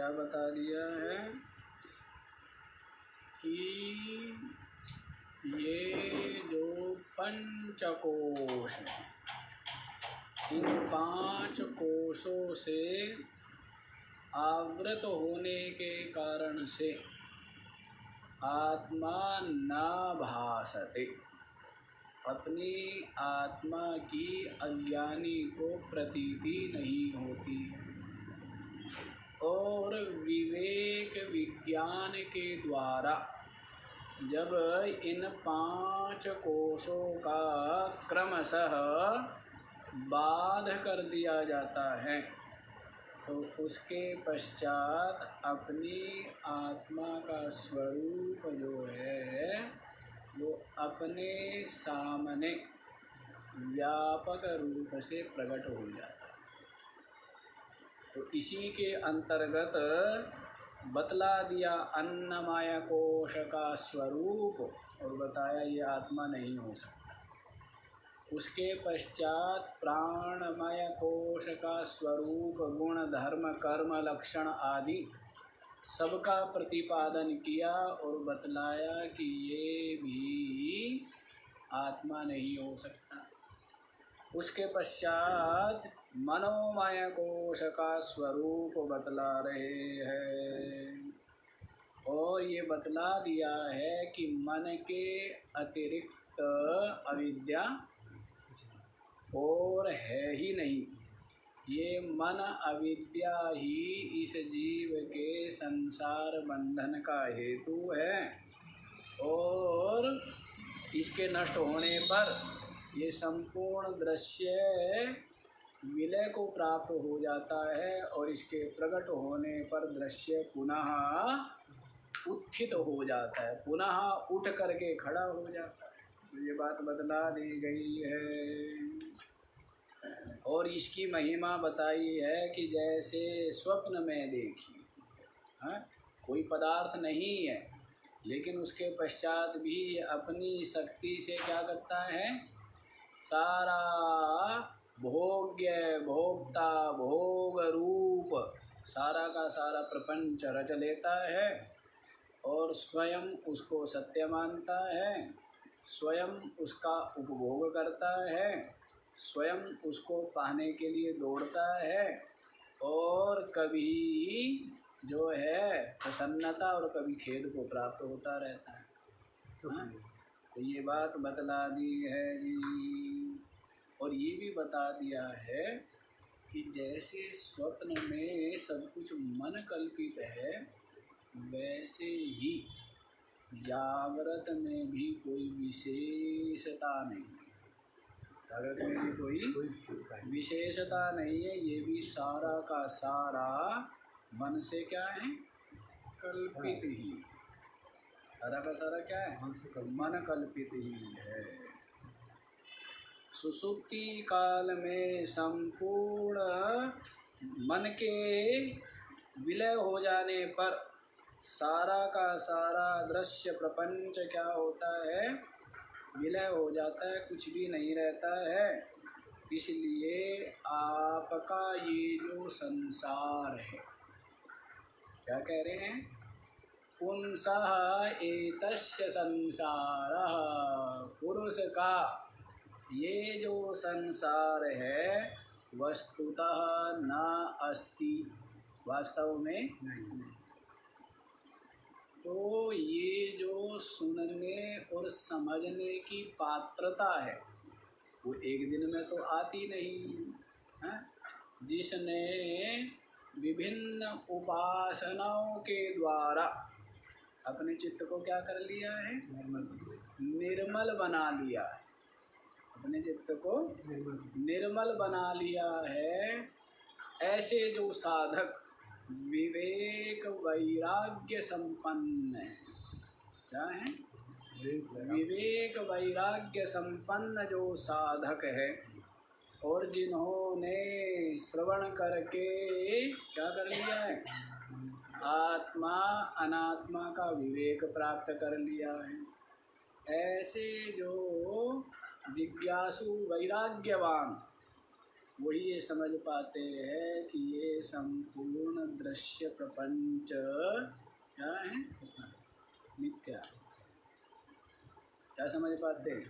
क्या बता दिया है कि ये जो पंचकोश हैं, इन 5 कोशों से आवृत होने के कारण से आत्मा न भासते, अपनी आत्मा की अज्ञानी को प्रतीति नहीं होती। और विवेक विज्ञान के द्वारा जब इन 5 कोशों का क्रमशः बाध कर दिया जाता है तो उसके पश्चात अपनी आत्मा का स्वरूप जो है वो अपने सामने व्यापक रूप से प्रकट हो जाता है। तो इसी के अंतर्गत बतला दिया अन्नमय कोश का स्वरूप और बताया ये आत्मा नहीं हो सकता। उसके पश्चात प्राणमय कोश का स्वरूप, गुण, धर्म, कर्म, लक्षण आदि सबका प्रतिपादन किया और बतलाया कि ये भी आत्मा नहीं हो सकता। उसके पश्चात मनोमय कोश का स्वरूप बतला रहे हैं और ये बतला दिया है कि मन के अतिरिक्त अविद्या और है ही नहीं। ये मन अविद्या ही इस जीव के संसार बंधन का हेतु है और इसके नष्ट होने पर ये संपूर्ण दृश्य विलय को प्राप्त हो जाता है और इसके प्रकट होने पर दृश्य पुनः उत्थित हो जाता है, पुनः उठ करके खड़ा हो जाता है। तो ये बात बतला दी गई है और इसकी महिमा बताई है कि जैसे स्वप्न में देखी, हाँ, कोई पदार्थ नहीं है लेकिन उसके पश्चात भी अपनी शक्ति से क्या करता है, सारा भोग्य भोक्ता भोग रूप सारा का सारा प्रपंच रच लेता है और स्वयं उसको सत्य मानता है, स्वयं उसका उपभोग करता है, स्वयं उसको पाने के लिए दौड़ता है और कभी जो है प्रसन्नता और कभी खेद को प्राप्त होता रहता है। हाँ? तो ये बात बतला दी है जी। और ये भी बता दिया है कि जैसे स्वप्न में सब कुछ मन कल्पित है वैसे ही जागृत में भी कोई विशेषता नहीं, जागृत में भी कोई विशेषता नहीं है। ये भी सारा का सारा मन से क्या है, कल्पित ही, सारा का सारा क्या है, मन कल्पित ही है। सुषुप्ति काल में संपूर्ण मन के विलय हो जाने पर सारा का सारा दृश्य प्रपंच क्या होता है, विलय हो जाता है, कुछ भी नहीं रहता है। इसलिए आपका ये जो संसार है, क्या कह रहे हैं, पुंसः एतस्य संसारः, पुरुष का ये जो संसार है वस्तुतः न अस्ति, वास्तव में नहीं। तो ये जो सुनने और समझने की पात्रता है वो एक दिन में तो आती नहीं है। जिसने विभिन्न उपासनाओं के द्वारा अपने चित्त को क्या कर लिया है, निर्मल बना लिया है, अपने चित्त को निर्मल बना लिया है, ऐसे जो साधक विवेक वैराग्य संपन्न है, क्या है, विवेक वैराग्य संपन्न जो साधक है और जिन्होंने श्रवण करके क्या कर लिया है, आत्मा अनात्मा का विवेक प्राप्त कर लिया है, ऐसे जो जिज्ञासु वैराग्यवान वही ये समझ पाते हैं कि ये संपूर्ण दृश्य प्रपंच क्या है, मिथ्या। क्या समझ पाते हैं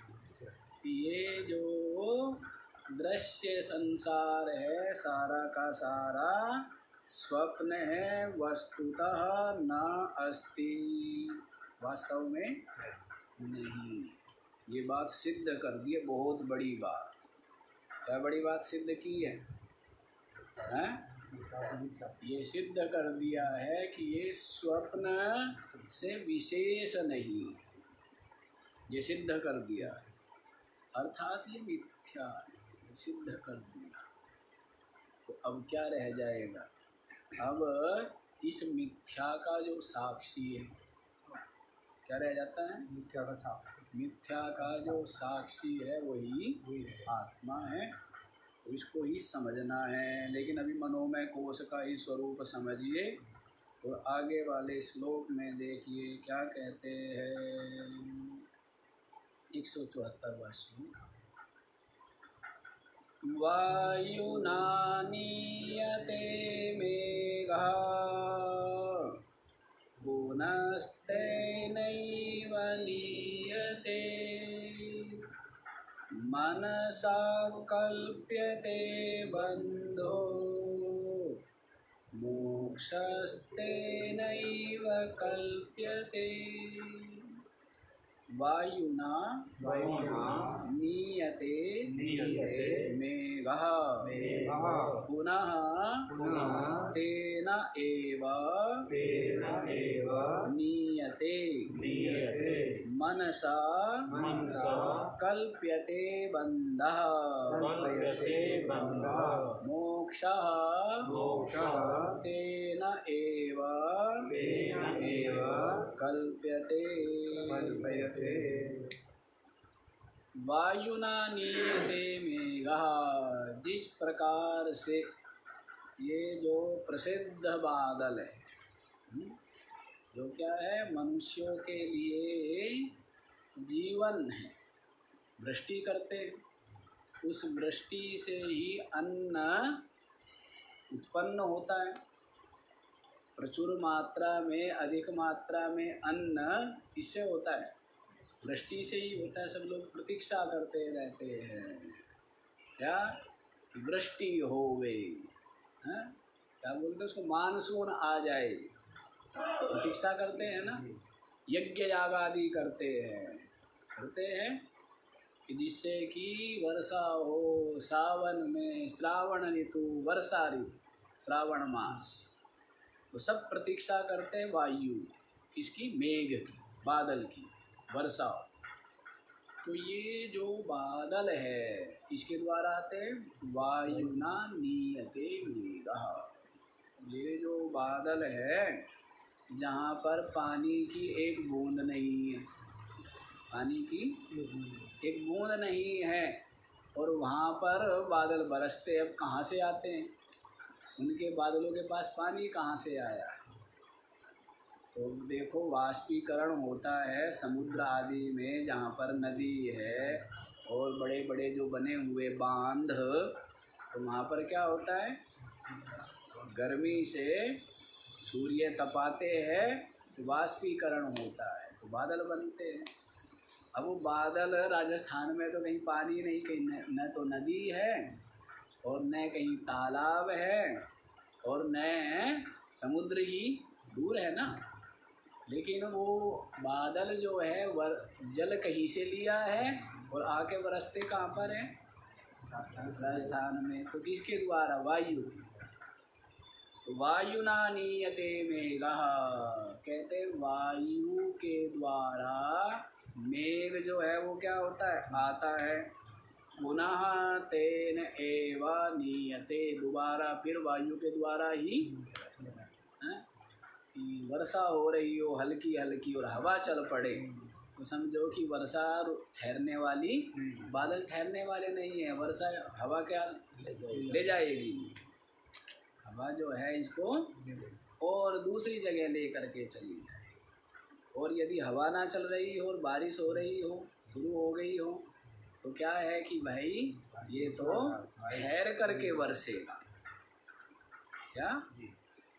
कि ये जो दृश्य संसार है सारा का सारा स्वप्न है, वस्तुतः न अस्ति, वास्तव में नहीं। ये बात सिद्ध कर दी है, बहुत बड़ी बात। क्या बड़ी बात सिद्ध की है, हैं? ये सिद्ध कर दिया है कि ये स्वप्न से विशेष नहीं, ये सिद्ध कर दिया, अर्थात ये मिथ्या है, ये सिद्ध कर दिया। तो अब क्या रह जाएगा, अब इस मिथ्या का जो साक्षी है, क्या रह जाता है, मिथ्या का साक्षी। मिथ्या का जो साक्षी है वही आत्मा है, तो इसको ही समझना है। लेकिन अभी मनोमय कोश का ही स्वरूप समझिए। और आगे वाले श्लोक में देखिए क्या कहते हैं, 174वां श्लोक। वायुना नीयते मेघः पुनस्तेनैव नीयते मनसा कल्प्यते बन्धो मोक्षस्तेनैव कल्प्यते। वायुना नीयते मेघः पुनः तेन एव नीयते मनसा कल्प्यते बन्धः मोक्षः तेन एव कल्प्यते। वायुना नीयते मेघः, जिस प्रकार से ये जो प्रसिद्ध बादल है, जो क्या है मनुष्यों के लिए जीवन है, वृष्टि करते हैं, उस वृष्टि से ही अन्न उत्पन्न होता है, प्रचुर मात्रा में, अधिक मात्रा में अन्न किससे होता है, वृष्टि से ही होता है। सब लोग प्रतीक्षा करते रहते हैं क्या, वृष्टि होवे, हैं? क्या बोलते हैं उसको, मानसून आ जाए, प्रतीक्षा करते हैं ना, यज्ञ याग आदि करते हैं कि जिससे कि वर्षा हो। सावन में श्रावण ऋतु, वर्षा ऋतु, श्रावण मास, तो सब प्रतीक्षा करते हैं वायु किसकी, मेघ की, बादल की, वर्षा। तो ये जो बादल है किसके द्वारा आते हैं, वायुना नीयते मेघः। ये जो बादल है जहाँ पर पानी की एक बूंद नहीं है, पानी की एक बूंद नहीं है, और वहाँ पर बादल बरसते, अब कहाँ से आते हैं, उनके बादलों के पास पानी कहाँ से आया। तो देखो वाष्पीकरण होता है समुद्र आदि में, जहाँ पर नदी है और बड़े बड़े जो बने हुए बांध, तो वहाँ पर क्या होता है, गर्मी से सूर्य तपाते हैं तो वाष्पीकरण होता है, तो बादल बनते हैं। अब वो बादल राजस्थान में तो कहीं पानी नहीं, कहीं न तो नदी है और न कहीं तालाब है और न समुद्र ही दूर है ना, लेकिन वो बादल जो है जल कहीं से लिया है और आके बरसते कहाँ पर है, राजस्थान में। तो किसके द्वारा, वायु। तो वायुना नीयते मेघः, कहते वायु के द्वारा मेघ जो है वो क्या होता है, आता है। पुनः तेन एव नीयते, दोबारा फिर वायु के द्वारा ही वर्षा हो रही हो हल्की हल्की और हवा चल पड़े, तो समझो कि वर्षा ठहरने वाली, बादल ठहरने वाले नहीं है, वर्षा हवा क्या ले जाएगी, हवा जो है इसको और दूसरी जगह ले करके चली जाए। और यदि हवा ना चल रही हो और बारिश हो रही हो, शुरू हो गई हो, तो क्या है कि भाई ये तो ठहर करके बरसेगा, क्या?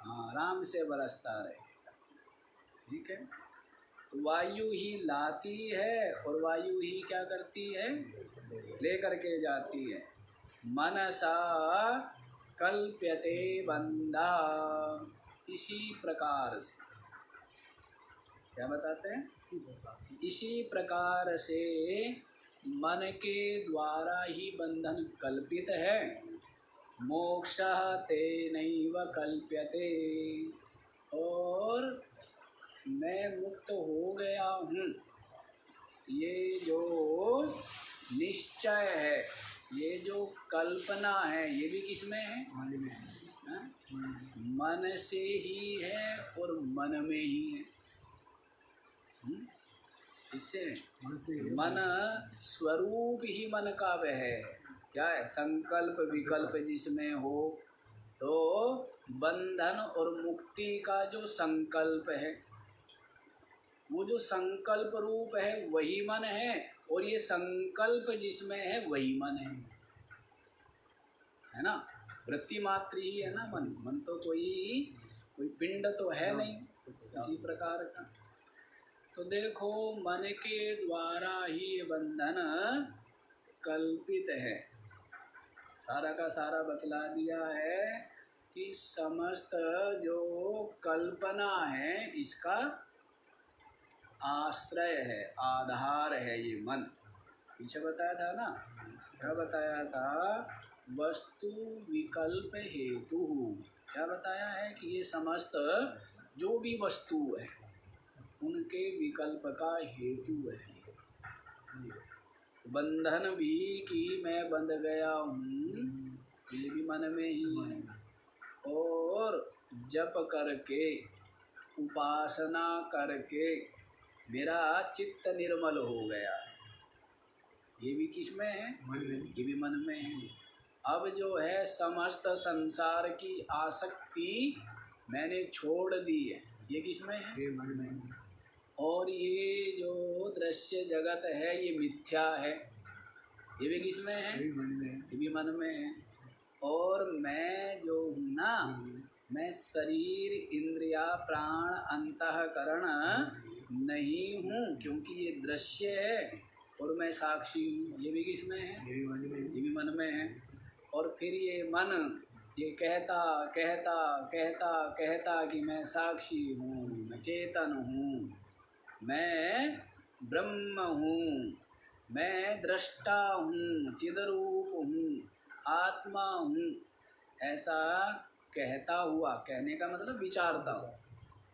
हाँ, आराम से बरसता रहेगा। ठीक है, तो वायु ही लाती है और वायु ही क्या करती है? लेकर के जाती है। मनसा कल्प्यते बंधा, इसी प्रकार से, क्या बताते हैं? इसी प्रकार से मन के द्वारा ही बंधन कल्पित है। मोक्षः तेनैव कल्प्यते, और मैं मुक्त हो गया हूँ, ये जो निश्चय है, ये जो कल्पना है, ये भी किसमें है? हाँ? मन से ही है और मन में ही है। इससे मन स्वरूप ही मन का वह है, क्या है? संकल्प विकल्प जिसमें हो, तो बंधन और मुक्ति का जो संकल्प है, वो जो संकल्प रूप है वही मन है, और ये संकल्प जिसमें है वही मन है ना? वृत्ति मात्र ही है ना मन। मन तो कोई पिंड तो है नहीं इसी प्रकार का। तो देखो, मन के द्वारा ही ये बंधन कल्पित है। सारा का सारा बतला दिया है कि समस्त जो कल्पना है इसका आश्रय है, आधार है ये मन। पीछे बताया था ना, क्या बताया था? वस्तु विकल्प हेतु। क्या बताया है कि ये समस्त जो भी वस्तु है उनके विकल्प का हेतु है। बंधन भी कि मैं बंध गया हूँ, ये भी मन में ही है। और जप करके, उपासना करके मेरा चित्त निर्मल हो गया है, ये भी किसमें है? ये भी मन में है। अब जो है समस्त संसार की आसक्ति मैंने छोड़ दी है, ये किसमें है? ये मन में। और ये जो दृश्य जगत है ये मिथ्या है, ये भी किसमें है? ये भी मन में है। और मैं जो हूँ ना, मैं शरीर इंद्रिया प्राण अंतःकरण नहीं हूँ, क्योंकि ये दृश्य है और मैं साक्षी हूँ, ये भी किसमें है? ये भी मन में है। और फिर ये मन ये कहता कहता कहता कहता कि मैं साक्षी हूँ, मैं चेतन हूँ, मैं ब्रह्म हूँ, मैं दृष्टा हूँ, चिदरूप हूँ, आत्मा हूँ, ऐसा कहता हुआ, कहने का मतलब विचारता हुआ,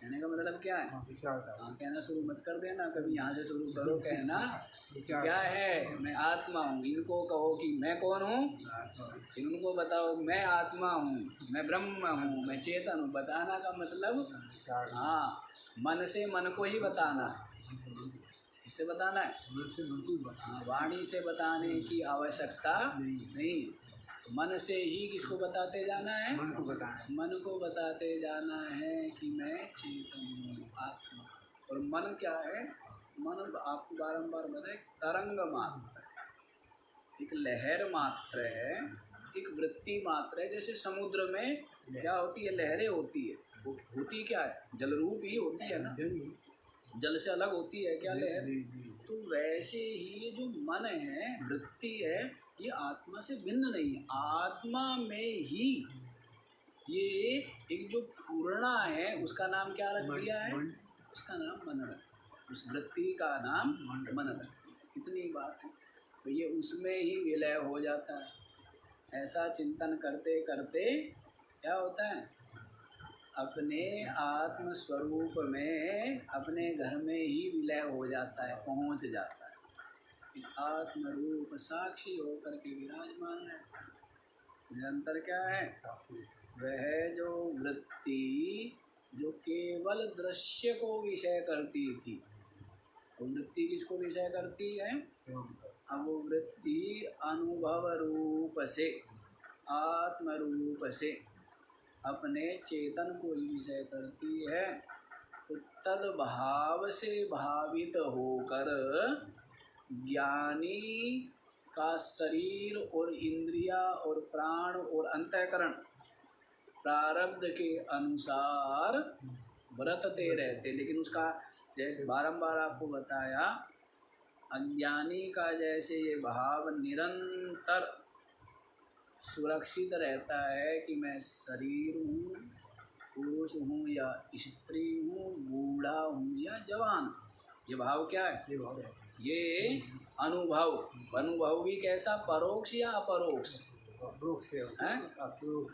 कहने का मतलब क्या है? हाँ, कहना शुरू मत कर देना, कभी यहाँ से शुरू करो कहना। क्या है? मैं आत्मा हूँ। इनको कहो कि मैं कौन हूँ, इनको बताओ मैं आत्मा हूँ, मैं ब्रह्म हूँ, मैं चेतन हूँ। बताना का मतलब, हाँ, मन से मन को ही बताना है। इससे बताना है, हाँ, वाणी से बताने की आवश्यकता नहीं। मन से ही किसको बताते जाना है? मन को बताते जाना है कि मैं चेतन हूँ, आत्मा। और मन क्या है? मन आपको बारंबार बताए, तरंग मात्र है, एक लहर मात्र है, एक वृत्ति मात्र है। जैसे समुद्र में क्या होती है? लहरें होती है। वो होती क्या है? जल रूप ही होती है ना, जल से अलग होती है क्या लहर? तो वैसे ही ये जो मन है, वृत्ति है, ये आत्मा से भिन्न नहीं है। आत्मा में ही ये एक जो पूर्णा है उसका नाम क्या रख दिया है? उसका नाम मन रख दिया, उस वृत्ति का नाम मन रख दिया। इतनी बात है। तो ये उसमें ही विलय हो जाता है। ऐसा चिंतन करते करते क्या होता है? अपने आत्म स्वरूप में, अपने घर में ही विलय हो जाता है, पहुंच जाता है। आत्म रूप साक्षी होकर के विराजमान है। निरंतर क्या है? वह जो वृत्ति जो केवल दृश्य को विषय करती थी, तो वृत्ति किसको विषय करती है? अब वो वृत्ति अनुभव रूप से, आत्म रूप से अपने चेतन को ही विषय करती है। तो तद भाव से भावित होकर ज्ञानी का शरीर और इंद्रिया और प्राण और अंतःकरण प्रारब्ध के अनुसार बरतते रहते, लेकिन उसका जैसे बारंबार आपको बताया, अज्ञानी का जैसे ये भाव निरंतर सुरक्षित रहता है कि मैं शरीर हूँ, पुरुष हूँ या स्त्री हूँ, बूढ़ा हूँ या जवान, ये भाव क्या है? ये भाव है, ये अनुभव। अनुभव भी कैसा, परोक्ष या अपरोक्ष? अपरोक्ष हैं?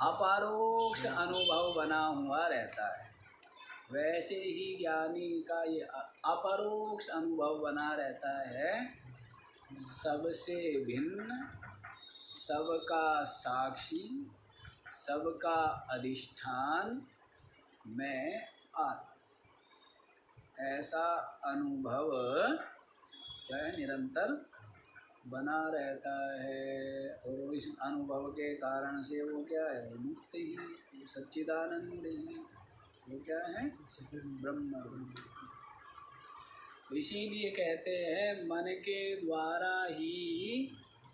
अपरोक्ष अनुभव बना हुआ रहता है। वैसे ही ज्ञानी का ये अपरोक्ष अनुभव बना रहता है, सबसे भिन्न, सबका साक्षी, सबका अधिष्ठान, मैं आत्मा, ऐसा अनुभव क्या है, निरंतर बना रहता है। और इस अनुभव के कारण से वो क्या है, मुक्त ही, सच्चिदानंद ही, वो क्या है, ब्रह्म। तो इसीलिए कहते हैं मन के द्वारा ही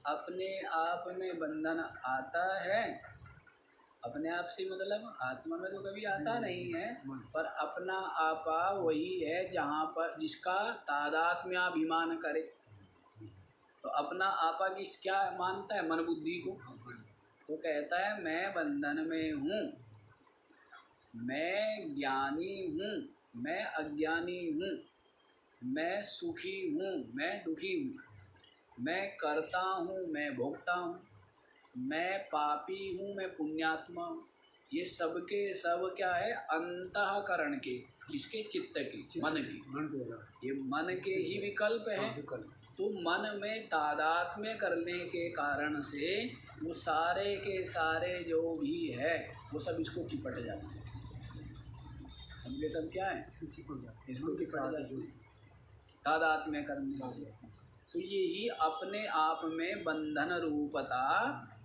अपने आप में बंधन आता है। अपने आप से मतलब आत्मा में तो कभी आता नहीं है, पर अपना आपा वही है जहाँ पर जिसका तादात्म्य अभिमान करे। तो अपना आपा किस क्या मानता है, मन बुद्धि को। तो कहता है मैं बंधन में हूँ, मैं ज्ञानी हूँ, मैं अज्ञानी हूँ, मैं सुखी हूँ, मैं दुखी हूँ, मैं करता हूँ, मैं भोगता हूँ, मैं पापी हूँ, मैं पुण्यात्मा हूँ। ये सब के सब क्या है, अंतःकरण के, किसके, चित्त के, मन के। ये मन के ही विकल्प हैं। तो मन में तादात्म्य करने के कारण से वो सारे के सारे जो भी है वो सब इसको चिपट जाते हैं। सबके सब क्या है, इसको चिपट जाते हैं तादात्म्य करने से। तो यही अपने आप में बंधन रूपता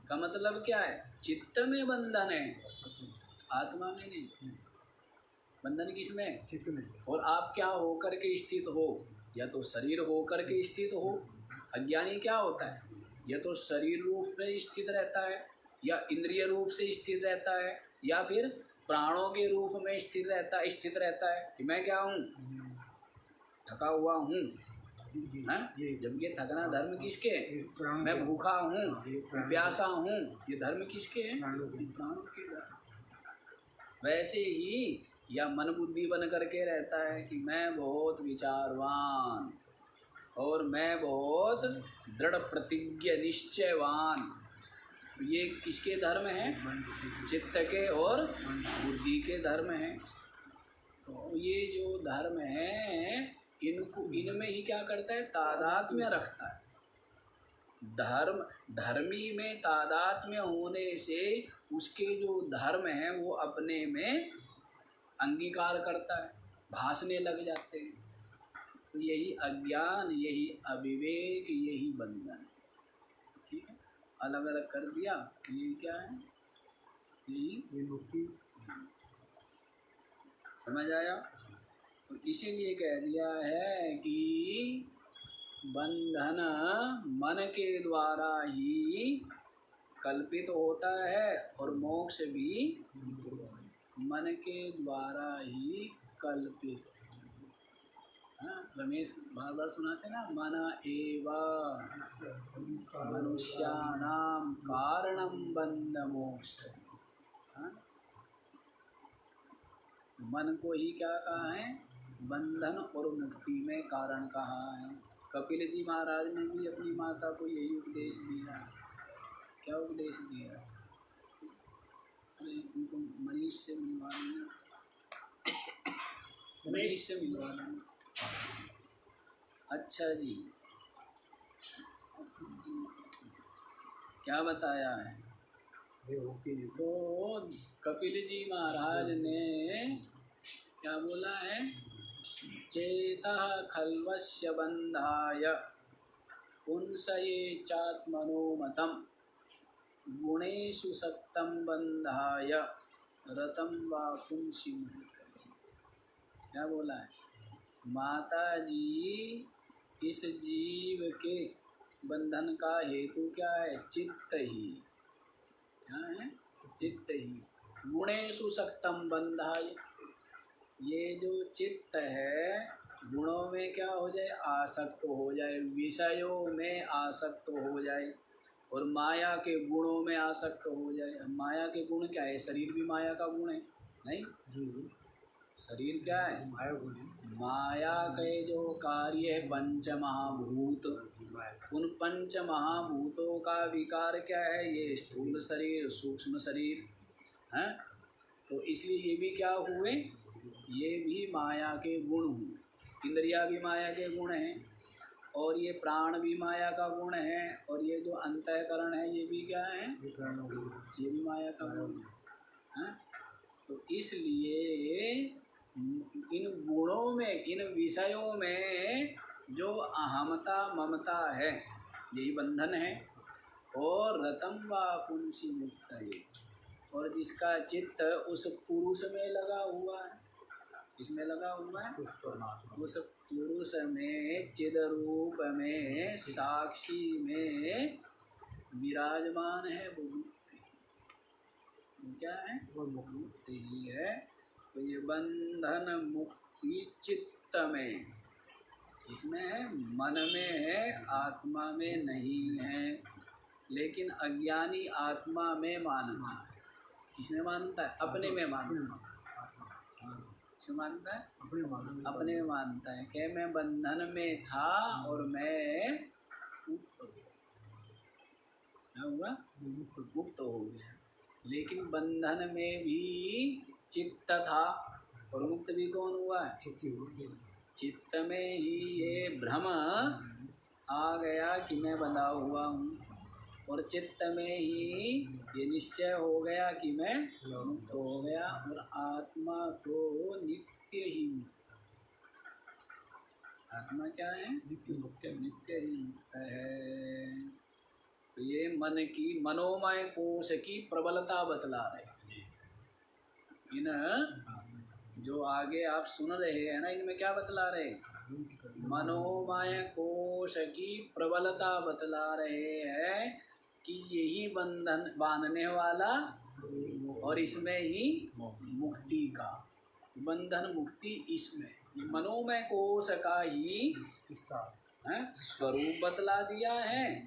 का मतलब क्या है, चित्त में बंधन है, आत्मा में नहीं। बंधन किसमें, चित्त में। और आप क्या होकर के स्थित हो, या तो शरीर होकर के स्थित हो। अज्ञानी क्या होता है, या तो शरीर रूप में स्थित रहता है, या इंद्रिय रूप से स्थित रहता है, या फिर प्राणों के रूप में स्थित रहता है कि मैं क्या हूँ, थका हुआ हूँ। जबकि थकना धर्म किसके, मैं भूखा हूँ, मैं प्यासा हूँ, ये धर्म किसके हैं, प्राणों के धर्म। वैसे ही या मन बुद्धि बन करके रहता है कि मैं बहुत विचारवान और मैं बहुत दृढ़ प्रतिज्ञ निश्चयवान। तो ये किसके धर्म हैं, चित्त के और बुद्धि के धर्म हैं। तो ये जो धर्म है इनको, इनमें ही क्या करता है, तादात्म्य रखता है। धर्मी में तादात्म्य होने से उसके जो धर्म हैं वो अपने में अंगीकार करता है, भासने लग जाते हैं। तो यही अज्ञान, यही अविवेक, यही बंधन है। ठीक है, अलग अलग कर दिया, ये क्या है, यही मुक्ति। समझ आया। तो इसीलिए कह दिया है कि बंधन मन के द्वारा ही कल्पित होता है और मोक्ष भी मन के द्वारा ही कल्पित है। हाँ, रमेश बार बार सुनाते ना, मन एवा मनुष्याणाम कारणम बंध मोक्ष। हाँ? मन को ही क्या कहा है, बंधन और मुक्ति में कारण कहा है। कपिल जी महाराज ने भी अपनी माता को यही उपदेश दिया। क्या उपदेश दिया, अरे उनको मनीष से मिलवा लेना, मनीष से मिलवा लेना। अच्छा जी, क्या बताया है, तो कपिल जी महाराज ने क्या बोला है, चेतः खल्वस्य बंधाय पुंसये चात्मनो मतम गुणेषु सक्तं बंधाय रतं वा पुंसी। क्या बोला है, माता जी इस जीव के बंधन का हेतु क्या है? चित्त ही। क्या है? चित्त ही। गुणेषु सक्तम बंधाय, ये जो चित्त है गुणों में क्या हो जाए? आसक्त हो जाए, विषयों में आसक्त हो जाए, और माया के गुणों में आसक्त हो जाए। माया के गुण क्या है? शरीर भी माया का गुण है, नहीं? जी। शरीर क्या है? माया गुण है। माया के जो कार्य है पंच महाभूत, उन पंच महाभूतों का विकार क्या है? ये स्थूल शरीर, सूक्ष्म शरीर है। तो इसलिए ये भी क्या हुए? ये भी माया के गुण हुए। इंद्रिया भी माया के गुण हैं, और ये प्राण भी माया का गुण है, और ये जो अंतःकरण है ये भी क्या है? ये भी माया का गुण है। तो इसलिए इन गुणों में, इन विषयों में जो अहमता ममता है यही बंधन है। और रतम व पुंसी मुक्त है, और जिसका चित्त उस पुरुष में लगा हुआ है, इसमें लगा हुआ है, उस पुरुष में, चिद रूप में, साक्षी में विराजमान है, वो क्या है? वो मुक्ति ही है। तो ये बंधन मुक्ति चित्त में, इसमें है, मन में है, आत्मा में नहीं है। लेकिन अज्ञानी आत्मा में मानता है। किसमें मानता है? अपने में मानता है। किसमें मानता है? अपने में मानता है कि मैं बंधन में था और मैं मुक्त हो गया। क्या हुआ? मुक्त हो गया। लेकिन बंधन में भी चित्त था, और मुक्त भी कौन हुआ है? चित्त में ही ये भ्रम आ गया कि मैं बंधा हुआ हूँ, और चित्त में ही ये निश्चय हो गया कि मैं मुक्त हो गया। और आत्मा तो नित्य ही मुक्त। आत्मा क्या है? नित्य मुक्त, नित्य ही मुक्त है। तो ये मन की, मनोमय कोश की प्रबलता बतला रहे। इन जो आगे आप सुन रहे हैं ना, इनमें क्या बतला रहे? मनोमय कोश की प्रबलता बतला रहे हैं कि यही बंधन बांधने वाला, और इसमें ही मुक्ति का, बंधन मुक्ति इसमें, ये मनोमय कोश का ही स्वरूप बतला दिया है,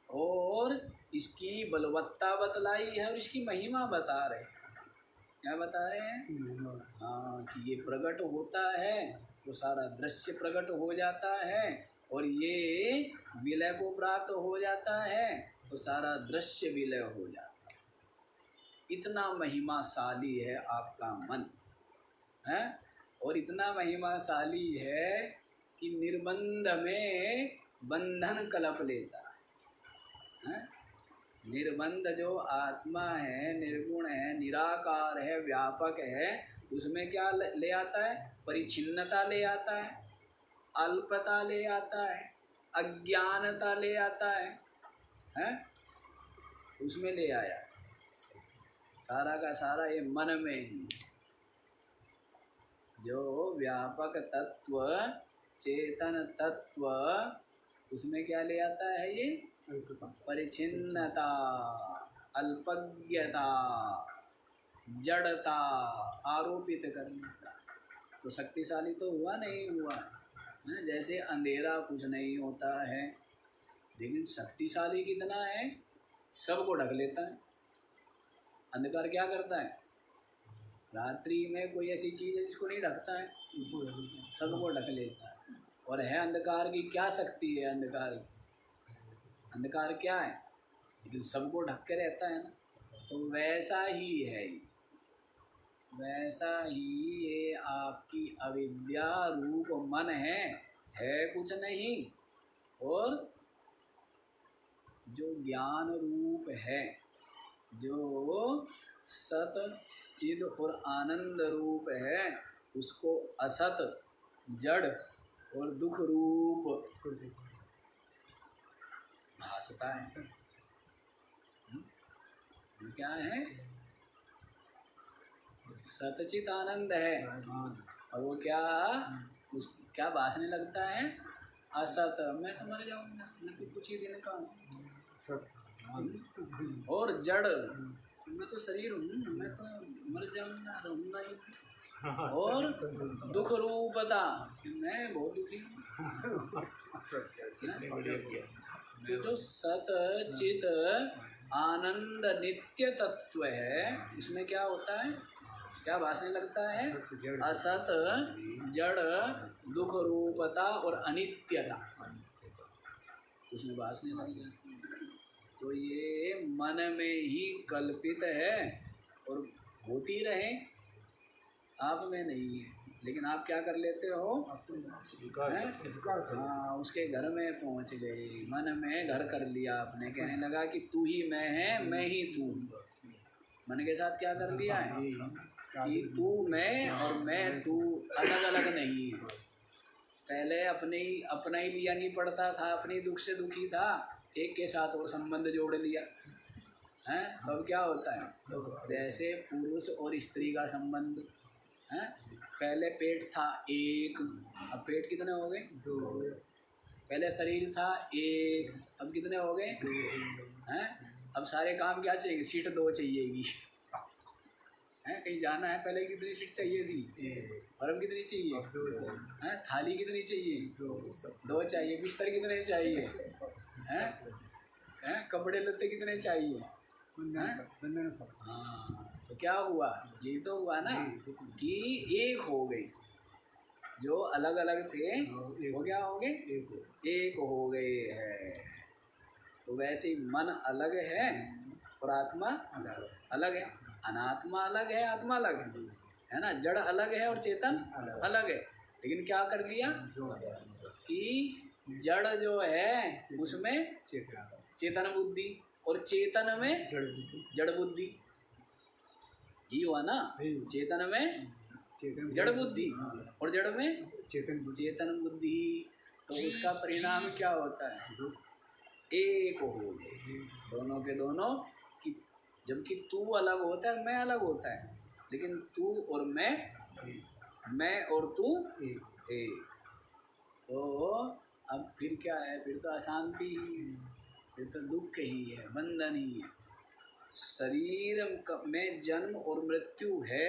और इसकी बलवत्ता बतलाई है, और इसकी महिमा बता रहे हैं। क्या बता रहे हैं? हाँ, कि ये प्रकट होता है तो सारा दृश्य प्रकट हो जाता है, और ये विलय को प्राप्त हो जाता है तो सारा दृश्य विलय हो जाता है। इतना महिमाशाली है आपका मन है, और इतना महिमाशाली है कि निर्बंध में बंधन कलप लेता है। निर्बंध जो आत्मा है, निर्गुण है, निराकार है, व्यापक है, उसमें क्या ले आता है? परिच्छिन्नता ले आता है, अल्पता ले आता है, अज्ञानता ले आता है? उसमें ले आया सारा का सारा, ये मन में ही जो व्यापक तत्व, चेतन तत्व, उसमें क्या ले आता है? ये परिच्छिन्नता, अल्पज्ञता, जड़ता आरोपित करने का। तो शक्तिशाली तो हुआ नहीं हुआ है? जैसे अंधेरा कुछ नहीं होता है, लेकिन शक्तिशाली कितना है? सबको ढक लेता है। अंधकार क्या करता है? रात्रि में कोई ऐसी चीज़ है जिसको नहीं ढकता है, सबको ढक लेता है। और है अंधकार की क्या शक्ति है? अंधकार की, अंधकार क्या है? लेकिन सबको ढक के रहता है ना। तो वैसा ही है, वैसा ही ये आपकी अविद्या रूप मन है कुछ नहीं, और जो ज्ञान रूप है, जो सत चिद और आनंद रूप है, उसको असत, जड़ और दुख रूप भासता है। क्या है? सतचित आनंद है, और वो क्या, उस क्या भासने लगता है? असत, मैं तो मर जाऊंगा, मैं तो कुछ ही दिन का हूँ। और जड़, मैं तो शरीर हूँ, मैं तो मर जाऊंगा, रहूंगा ही। और दुख रूपता, मैं बहुत दुखी हूँ। तो जो सत चित आनंद नित्य तत्व है, इसमें क्या होता है, क्या भासने लगता है? असत, जड़, दुख रूपता और अनित्यता उसमें भासने लग जाती है। तो ये मन में ही कल्पित है और होती रहे, आप में नहीं है। लेकिन आप क्या कर लेते हो? हाँ, उसके घर में पहुंच गए, मन में घर कर लिया आपने। कहने लगा कि तू ही मैं है, मैं ही तू। मन के साथ क्या कर लिया है कि तू मैं और मैं तू अलग अलग नहीं है। पहले अपना ही लिया नहीं पड़ता था, अपने दुख से दुखी था, एक के साथ वो संबंध जोड़ लिया है। तब क्या होता है? जैसे पुरुष और स्त्री का संबंध है। पहले पेट था एक, अब पेट कितने हो गए? 2। पहले शरीर था एक, अब कितने हो गए? 2 हैं। अब सारे काम क्या चाहिए? सीट 2 चाहिएगी है। कहीं जाना है, पहले कितनी सीट चाहिए थी और अब कितनी चाहिए? हैं। थाली कितनी चाहिए? 2 चाहिए। बिस्तर कितने चाहिए? हैं। कपड़े लत्ते कितने चाहिए? हाँ, तो क्या हुआ? यही तो हुआ ना कि एक हो गए। जो अलग अलग थे वो क्या हो गए? एक हो गए हैं। तो वैसे ही मन अलग है और आत्मा अलग है। अनात्मा अलग है, आत्मा अलग है ना। जड़ अलग है और चेतन अलग है। लेकिन क्या कर लिया कि जड़ जो है उसमें चेतन बुद्धि और चेतन में जड़ बुद्धि। ही हुआ ना, चेतन में जड़ बुद्धि और जड़ में चेतन बुद्धि। तो उसका परिणाम क्या होता है? एक हो गए दोनों के दोनों। कि जबकि तू अलग होता है, मैं अलग होता है, लेकिन तू और मैं और तू एक। तो अब फिर क्या है? फिर तो अशांति ही है, फिर तो दुख ही है, बंधन ही है। शरीर में जन्म और मृत्यु है,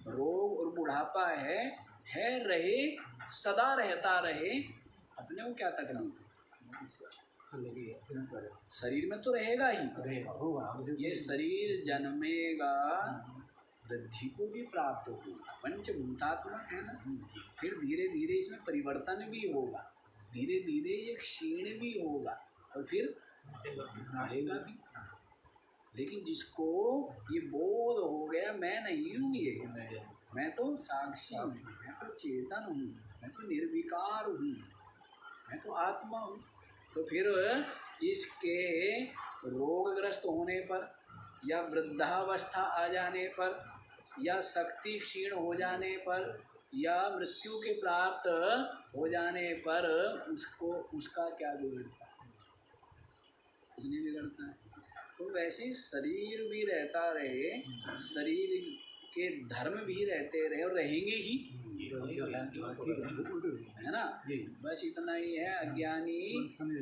रोग और बुढ़ापा है रहे, सदा रहता रहे, अपने को क्या तकलीफ है? शरीर में तो रहेगा ही। ये शरीर जन्मेगा, वृद्धि को भी प्राप्त होगा, पंचभूतात्मक है ना। फिर धीरे धीरे इसमें परिवर्तन भी होगा, धीरे धीरे ये क्षीण भी होगा और फिर बढ़ेगा भी। लेकिन जिसको ये बोध हो गया मैं नहीं हूँ, ये मैं तो साक्षी हूँ, मैं तो चेतन हूँ, मैं तो निर्विकार हूँ, मैं तो आत्मा हूँ। तो फिर इसके रोगग्रस्त होने पर या वृद्धावस्था आ जाने पर या शक्ति क्षीण हो जाने पर या मृत्यु के प्राप्त हो जाने पर उसका क्या बिगड़ता है? कुछ नहीं बिगड़ता है। तो वैसे शरीर भी रहता रहे, शरीर के धर्म भी रहते रहे और रहेंगे ही, है ना। बस इतना ही है। अज्ञानी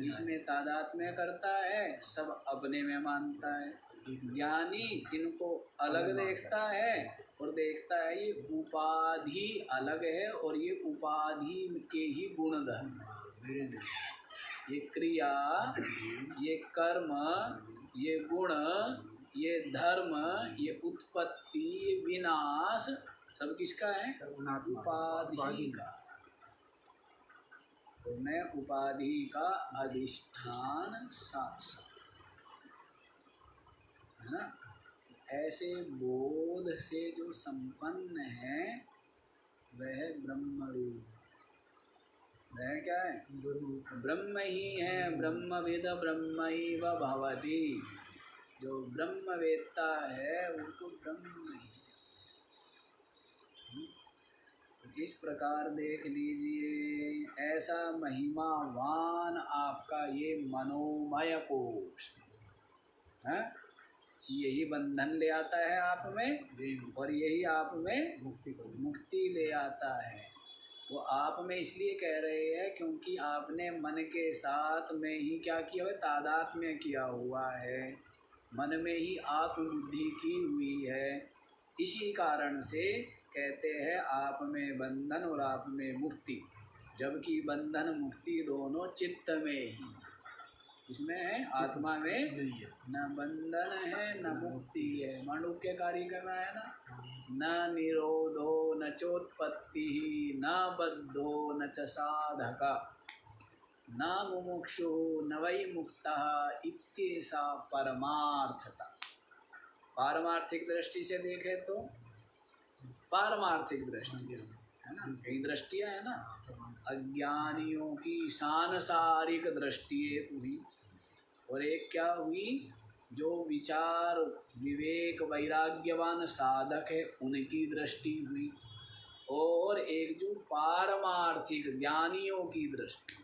इसमें तादात्म्य करता है, सब अपने में मानता है। ज्ञानी इनको अलग देखता है और देखता है ये उपाधि अलग है और ये उपाधि के ही गुण धर्म, ये क्रिया, ये कर्म, ये गुण, ये धर्म, ये उत्पत्ति, ये विनाश, सब किसका है? उपाधि का। तो मैं उपाधि का अधिष्ठान साक्षात, है ना। ऐसे बोध से जो संपन्न है वह ब्रह्मरूप, वह क्या है? ब्रह्म ही है। ब्रह्मविद ब्रह्मैव भवति। जो ब्रह्मवेत्ता है वो तो ब्रह्म ही। इस प्रकार देख लीजिए, ऐसा महिमावान आपका ये मनोमय कोश है। यही बंधन ले आता है आप में और यही आप में मुक्ति ले आता है। वो आप में इसलिए कह रहे हैं क्योंकि आपने मन के साथ में ही क्या किया हुआ है, तादात्म्य किया हुआ है, मन में ही आत्मबुद्धि की हुई है। इसी कारण से कहते हैं आप में बंधन और आप में मुक्ति, जबकि बंधन मुक्ति दोनों चित्त में ही, इसमें है, आत्मा में न बंधन है न मुक्ति है। मांडुक्य कारिका में है ना, न निरोधो न चोत्पत्ति न बद्धो न च साधक न मुमुक्षु न वै मुक्तः इत्येषा परमार्थता। पारमार्थिक दृष्टि से देखें तो पारमार्थिक दृष्टि है ना, कई दृष्टियाँ है ना, अज्ञानियों की सांसारिक दृष्टि एक हुई, और एक क्या हुई, जो विचार विवेक वैराग्यवान साधक है उनकी दृष्टि हुई, और एक जो पारमार्थिक ज्ञानियों की दृष्टि।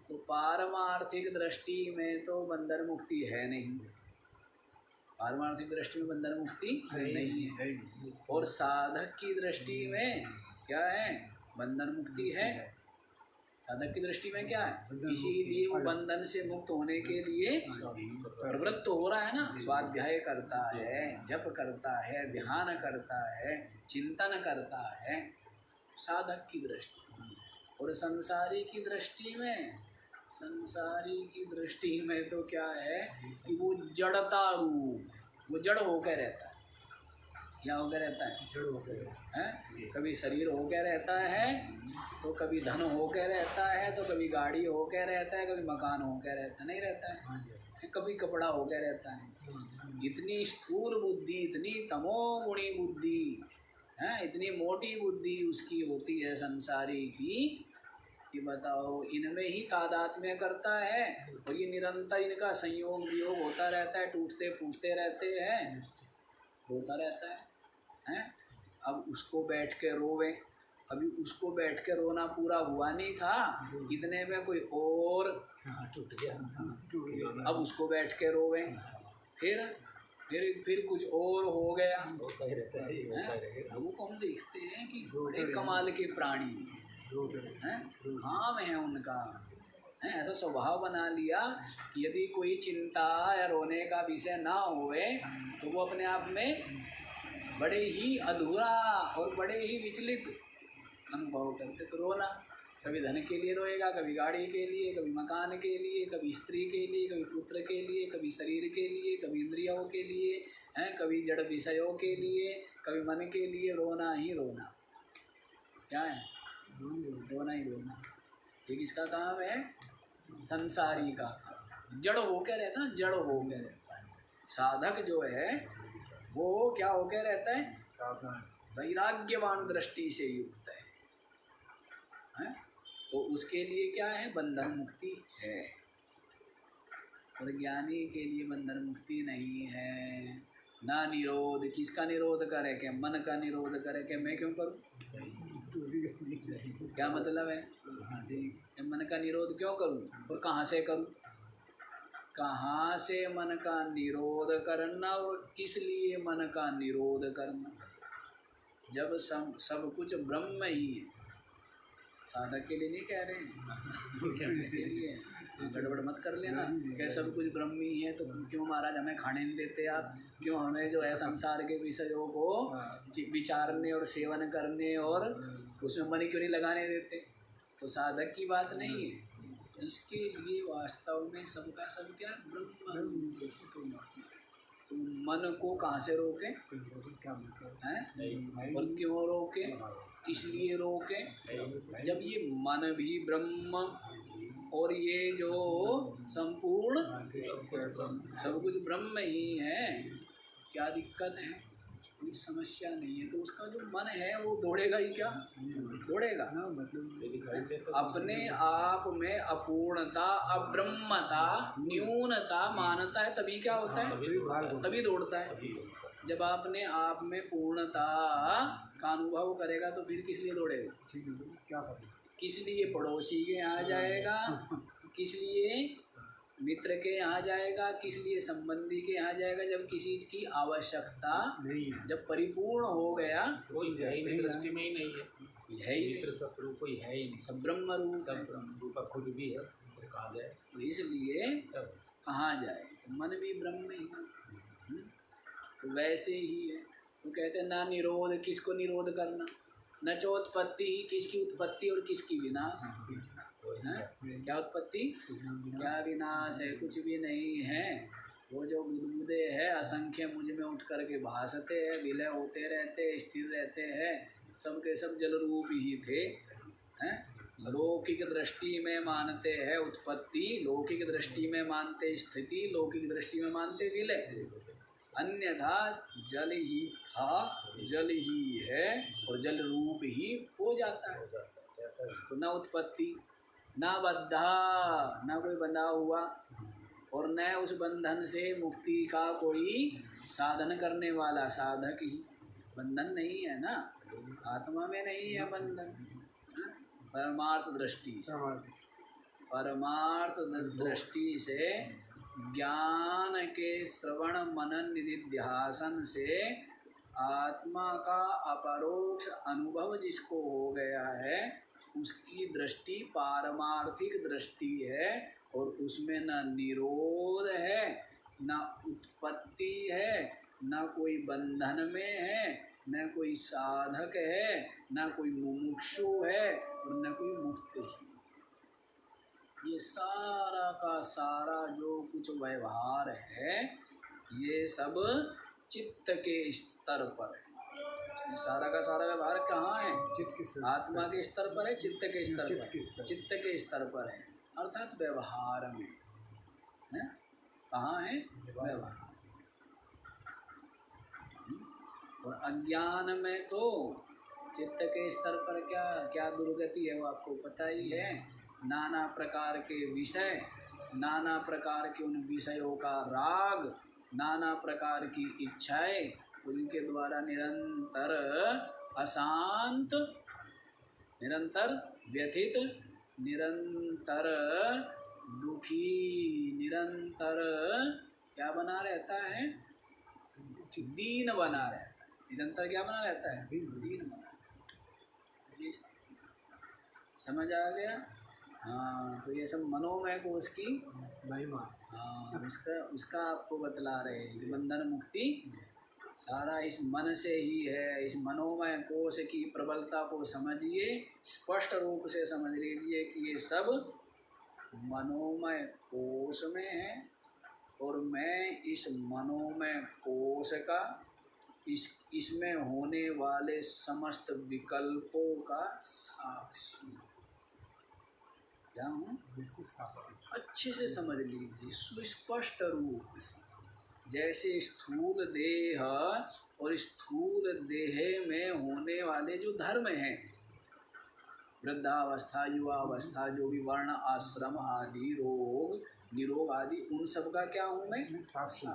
तो पारमार्थिक दृष्टि में तो बंधन मुक्ति है नहीं, पारमार्थिक दृष्टि में बंधन मुक्ति नहीं है, और साधक की दृष्टि में क्या है, बंधन मुक्ति है। साधक की दृष्टि में क्या है, इसीलिए वो बंधन से मुक्त होने के लिए प्रवृत्त हो रहा है ना, स्वाध्याय करता है, जप करता है, ध्यान करता है, चिंतन करता है, साधक की दृष्टि। और संसारी की दृष्टि में, संसारी की दृष्टि में तो क्या है कि वो जड़ता रूप, वो जड़ होकर रहता है। क्या होकर रहता है, जड़ होकर है। कभी शरीर होकर रहता है, तो कभी धन होकर रहता है, तो कभी गाड़ी होकर रहता है, कभी मकान होकर रहता नहीं रहता है, कभी कपड़ा होकर रहता है। इतनी स्थूल बुद्धि, इतनी तमोगुणी बुद्धि है, इतनी मोटी बुद्धि उसकी होती है संसारी की, कि बताओ इनमें ही तादात्म्य करता है, और ये निरंतर इनका संयोग वियोग होता रहता है, टूटते फूटते रहते हैं, होता रहता है। अब उसको बैठ के रोवे, अभी उसको बैठ के रोना पूरा हुआ नहीं था, इतने में कोई और टूट गया, अब उसको बैठ के रोवे, फिर कुछ और हो गया। होता ही रहता है। लोगों को हम देखते हैं कि बड़े कमाल के प्राणी हैं, काम है उनका, है ऐसा स्वभाव बना लिया, यदि कोई चिंता या रोने का विषय ना होवे तो वो अपने आप में बड़े ही अधूरा और बड़े ही विचलित अनुभव करते। तो रोना, कभी धन के लिए रोएगा, कभी गाड़ी के लिए, कभी मकान के लिए, कभी स्त्री के लिए, कभी पुत्र के लिए, कभी शरीर के लिए, कभी इंद्रियों के लिए, हैं कभी जड़ विषयों के लिए, कभी मन के लिए, रोना ही रोना। क्या है, रोना ही रोना। ये किसका काम है, संसारी का, जड़ होकर रहता है, जड़ होकर रहता है। साधक जो है वो क्या होकर रहता है, वैराग्यवान दृष्टि से युक्त है? तो उसके लिए क्या है, बंधन मुक्ति है, और ज्ञानी के लिए बंधन मुक्ति नहीं है। ना निरोध, किसका निरोध करे, क्या मन का निरोध करे, क्या मैं क्यों करूं, क्या मतलब है, मन का निरोध क्यों करूं और कहाँ से करूं, कहाँ से मन का निरोध करना और किस लिए मन का निरोध करना, जब सब कुछ ब्रह्म ही है। साधक के लिए नहीं कह रहे हैं, इसके लिए गड़बड़ मत कर लेना, क्या सब कुछ ब्रह्म ही है तो क्यों महाराज हमें खाने नहीं देते आप, क्यों हमें जो है संसार के विषयों को विचारने और सेवन करने और उसमें मन क्यों नहीं लगाने देते। तो साधक की बात नहीं है, जिसके लिए वास्तव में सबका सब क्या ब्रह्म। तो मन को कहाँ से रोके हैं, और क्यों रोके, इसलिए रोके जब ये मन भी ब्रह्म और ये जो संपूर्ण सब कुछ ब्रह्म ही है, क्या दिक्कत है, कोई समस्या नहीं है। तो उसका जो मन है वो दौड़ेगा ही, क्या दौड़ेगा, अपने आप में अपूर्णता, अब्रह्मता, न्यूनता मानता है, तभी क्या होता है, तभी दौड़ता है। जब आपने आप में पूर्णता का अनुभव करेगा तो फिर किस लिए दौड़ेगा, क्या किस लिए पड़ोसी के यहाँ जाएगा, किस लिए मित्र के यहाँ जाएगा, किस लिए संबंधी के यहाँ जाएगा, जब किसी की आवश्यकता नहीं है, जब परिपूर्ण हो गया, कोई दृष्टि में ही नहीं है, है ही मित्र शत्रु कोई है ही नहीं, सब ब्रह्म रूप सब ब्रह्म रूप खुद भी है, फिर कहा जाए तो इसलिए तब कहाँ जाए, तो मन भी ब्रह्म ही तो वैसे ही है। तो कहते हैं ना निरोध, किसको निरोध करना, न चोत्पत्ति ही, किसकी उत्पत्ति और किसकी विनाश है? क्या उत्पत्ति क्या विनाश है, कुछ भी नहीं है। वो जो बुदबुदे है असंख्य मुझ में उठ करके भासते हैं, विलय होते रहते, स्थिर रहते हैं, सब के सब जल रूप ही थे हैं। लौकिक दृष्टि में मानते हैं उत्पत्ति, लौकिक दृष्टि में मानते स्थिति, लौकिक दृष्टि में मानते विलय, अन्यथा जल ही था, जल ही है और जल रूप ही हो जाता है। तो न उत्पत्ति, न बद्धा, न कोई बंधा हुआ, और न उस बंधन से मुक्ति का कोई साधन करने वाला, साधक ही। बंधन नहीं है ना, आत्मा में नहीं है बंधन, परमार्थ दृष्टि से, परमार्थ दृष्टि से ज्ञान के श्रवण मनन निधिध्यासन से आत्मा का अपरोक्ष अनुभव जिसको हो गया है, उसकी दृष्टि पारमार्थिक दृष्टि है, और उसमें न निरोध है, न उत्पत्ति है, न कोई बंधन में है, न कोई साधक है, न कोई मुमुक्षु है, और न कोई मुक्त ही। ये सारा का सारा जो कुछ व्यवहार है, ये सब चित्त के स्तर पर है। ये सारा का सारा व्यवहार कहाँ है, चित्त के आत्मा के स्तर पर है, चित्त के स्तर चित्त पर, के स्तर। चित्त के स्तर पर है, अर्थात व्यवहार में है। कहाँ है, व्यवहार। और अज्ञान में तो चित्त के स्तर पर क्या क्या दुर्गति है वो आपको पता ही है। नाना प्रकार के विषय, नाना प्रकार के उन विषयों का राग, नाना प्रकार की इच्छाएं, उनके द्वारा निरंतर अशांत, निरंतर व्यथित, निरंतर दुखी, निरंतर क्या बना रहता है, दीन बना रहता है। निरंतर क्या बना रहता है, दीन बना रहता है। समझ आ गया। हाँ, तो ये सब मनोमय कोश की महिमा। हाँ, उसका आपको बतला रहे हैं कि बंधन मुक्ति सारा इस मन से ही है। इस मनोमय कोश की प्रबलता को समझिए, स्पष्ट रूप से समझ लीजिए कि ये सब मनोमय कोश में है, और मैं इस मनोमय कोश का, इसमें होने वाले समस्त विकल्पों का साक्षी क्या हूँ, अच्छे से समझ लीजिए सुस्पष्ट रूप से। जैसे स्थूल देह और स्थूल देह में होने वाले जो धर्म हैं, वृद्धावस्था, युवावस्था, जो भी वर्ण आश्रम आदि, रोग निरोग आदि, उन सब का क्या हूँ मैं, साक्षी।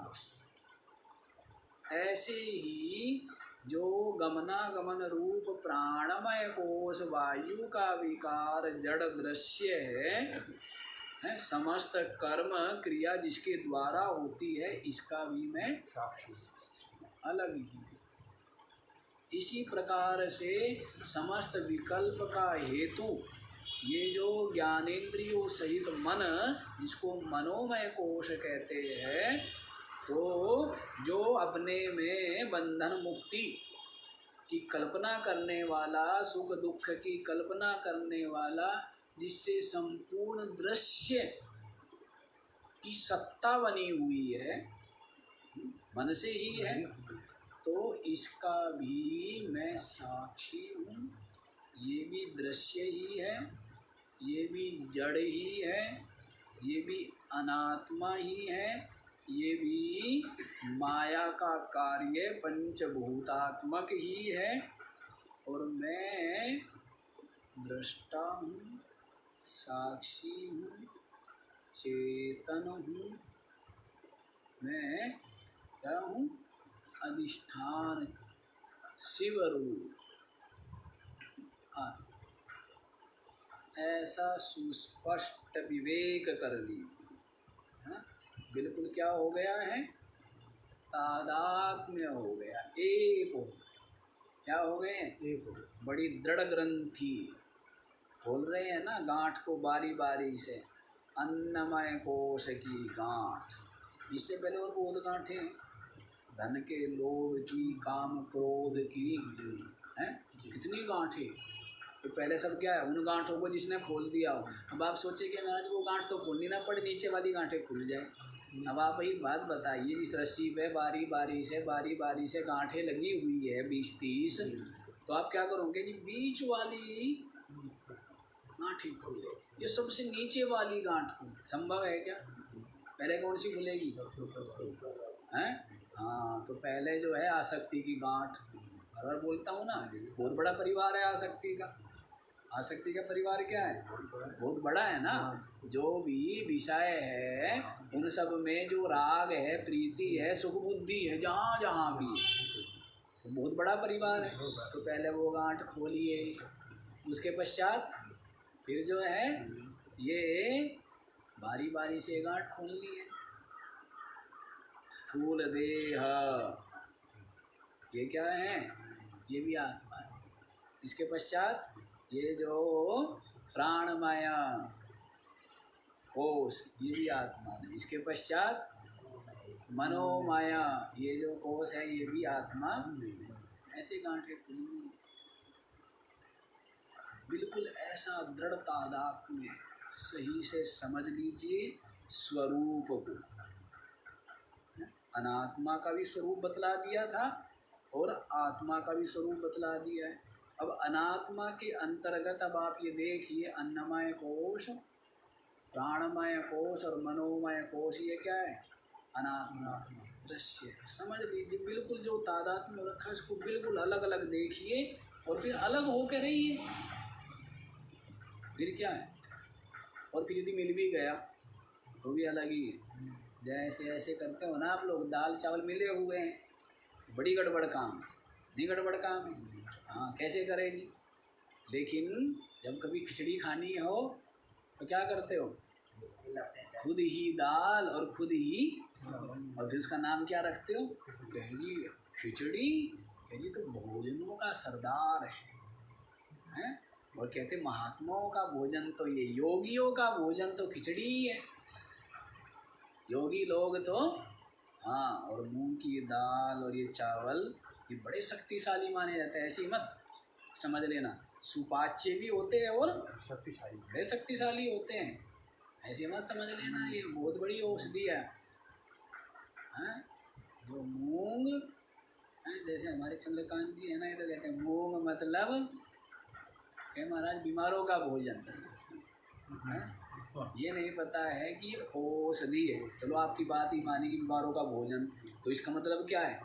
ऐसे ही जो गमनागमन रूप प्राणमय कोश वायु का विकार जड़ दृश्य है, समस्त कर्म क्रिया जिसके द्वारा होती है, इसका भी मैं साक्षी अलग ही। इसी प्रकार से समस्त विकल्प का हेतु ये जो ज्ञानेंद्रियों सहित मन, जिसको मनोमय कोश कहते हैं, तो जो अपने में बंधन मुक्ति की कल्पना करने वाला, सुख दुख की कल्पना करने वाला, जिससे संपूर्ण दृश्य की सत्ता बनी हुई है, मन से ही है, तो इसका भी मैं साक्षी हूँ। ये भी दृश्य ही है, ये भी जड़ ही है, ये भी अनात्मा ही है, ये भी माया का कार्य पंचभूतात्मक ही है, और मैं दृष्टा हूँ, साक्षी हूँ, चेतन हूँ। मैं क्या हूँ, अधिष्ठान शिवरूप। ऐसा सुस्पष्ट विवेक कर लीजिए। हाँ, बिल्कुल क्या हो गया है, तादात्म्य हो गया, एक हो, क्या हो गए? एक हो गया। बड़ी दृढ़ ग्रंथि खोल रहे हैं ना गांठ को बारी बारी से, अन्नमय कोश की गांठ। इससे पहले और बहुत गांठें, धन के लोभ की, काम क्रोध की, हैं कितनी गांठें। तो पहले सब क्या है, उन गांठों को जिसने खोल दिया हो। अब आप सोचे कि महाराज वो गांठ तो खोलनी ना पड़े, नीचे वाली गांठें खुल जाए। अब आप एक बात बताइए, जिस रस्सी पे बारी बारी से गांठें लगी हुई है 20-30, तो आप क्या करोगे जी, बीच वाली गांठें खुले, ये सबसे नीचे वाली गांठ खुले, संभव है क्या? पहले कौन सी खुलेगी? हैं? हाँ, तो पहले जो है आसक्ति की गांठ। हर बार बोलता हूँ ना, बहुत बड़ा परिवार है आसक्ति का। आसक्ति का परिवार क्या है? बहुत बड़ा है ना। जो भी विषय है उन सब में जो राग है, प्रीति है, सुख बुद्धि है, जहाँ जहाँ भी तो बहुत बड़ा परिवार है। तो पहले वो गांठ खोलिए, उसके पश्चात फिर जो है ये बारी बारी से गांठ खोलनी है। स्थूल देह, ये क्या है? ये भी आत्मा है। इसके पश्चात ये जो प्राणमय कोश, ये भी आत्मा है। इसके पश्चात मनोमय, ये जो कोश है ये भी आत्मा। ऐसे गांठें खुली, बिल्कुल ऐसा दृढ़ तादात्म्य सही से समझ लीजिए स्वरूप को। अनात्मा का भी स्वरूप बतला दिया था और आत्मा का भी स्वरूप बतला दिया है। अब अनात्मा के अंतर्गत अब आप ये देखिए, अन्नमय कोश, प्राणमय कोश और मनोमय कोश, ये क्या है? अनात्मा दृश्य। समझ लीजिए बिल्कुल जो तादात्म्य रखा है इसको बिल्कुल अलग अलग देखिए और फिर अलग होकर रहिए। फिर क्या है? और फिर यदि मिल भी गया तो भी अलग ही है। जैसे ऐसे करते हो ना आप लोग, दाल चावल मिले हुए हैं, बड़ी गड़बड़ काम, नहीं गड़बड़ काम है। हाँ, कैसे करेगी? लेकिन जब कभी खिचड़ी खानी हो तो क्या करते हो? खुद ही दाल और खुद ही, और फिर उसका नाम क्या रखते हो? कहेगी खिचड़ी। कहेगी तो भोजनों का सरदार है? और कहते महात्माओं का भोजन तो ये, योगियों का भोजन तो खिचड़ी ही है। योगी लोग तो हाँ, और मूंग की दाल और ये चावल ये बड़े शक्तिशाली माने जाते हैं। ऐसे ही मत समझ लेना, सुपाच्य भी होते हैं और शक्तिशाली, बड़े शक्तिशाली होते हैं। ऐसे मत समझ लेना ये बहुत बड़ी औषधि है। जो मूंग है, जैसे हमारे चंद्रकांत जी है ना, ये तो कहते हैं मूंग मतलब क्या महाराज, बीमारों का भोजन है। ये नहीं पता है कि औषधि है। चलो आपकी बात ही मानी कि बीमारों का भोजन, तो इसका मतलब क्या है?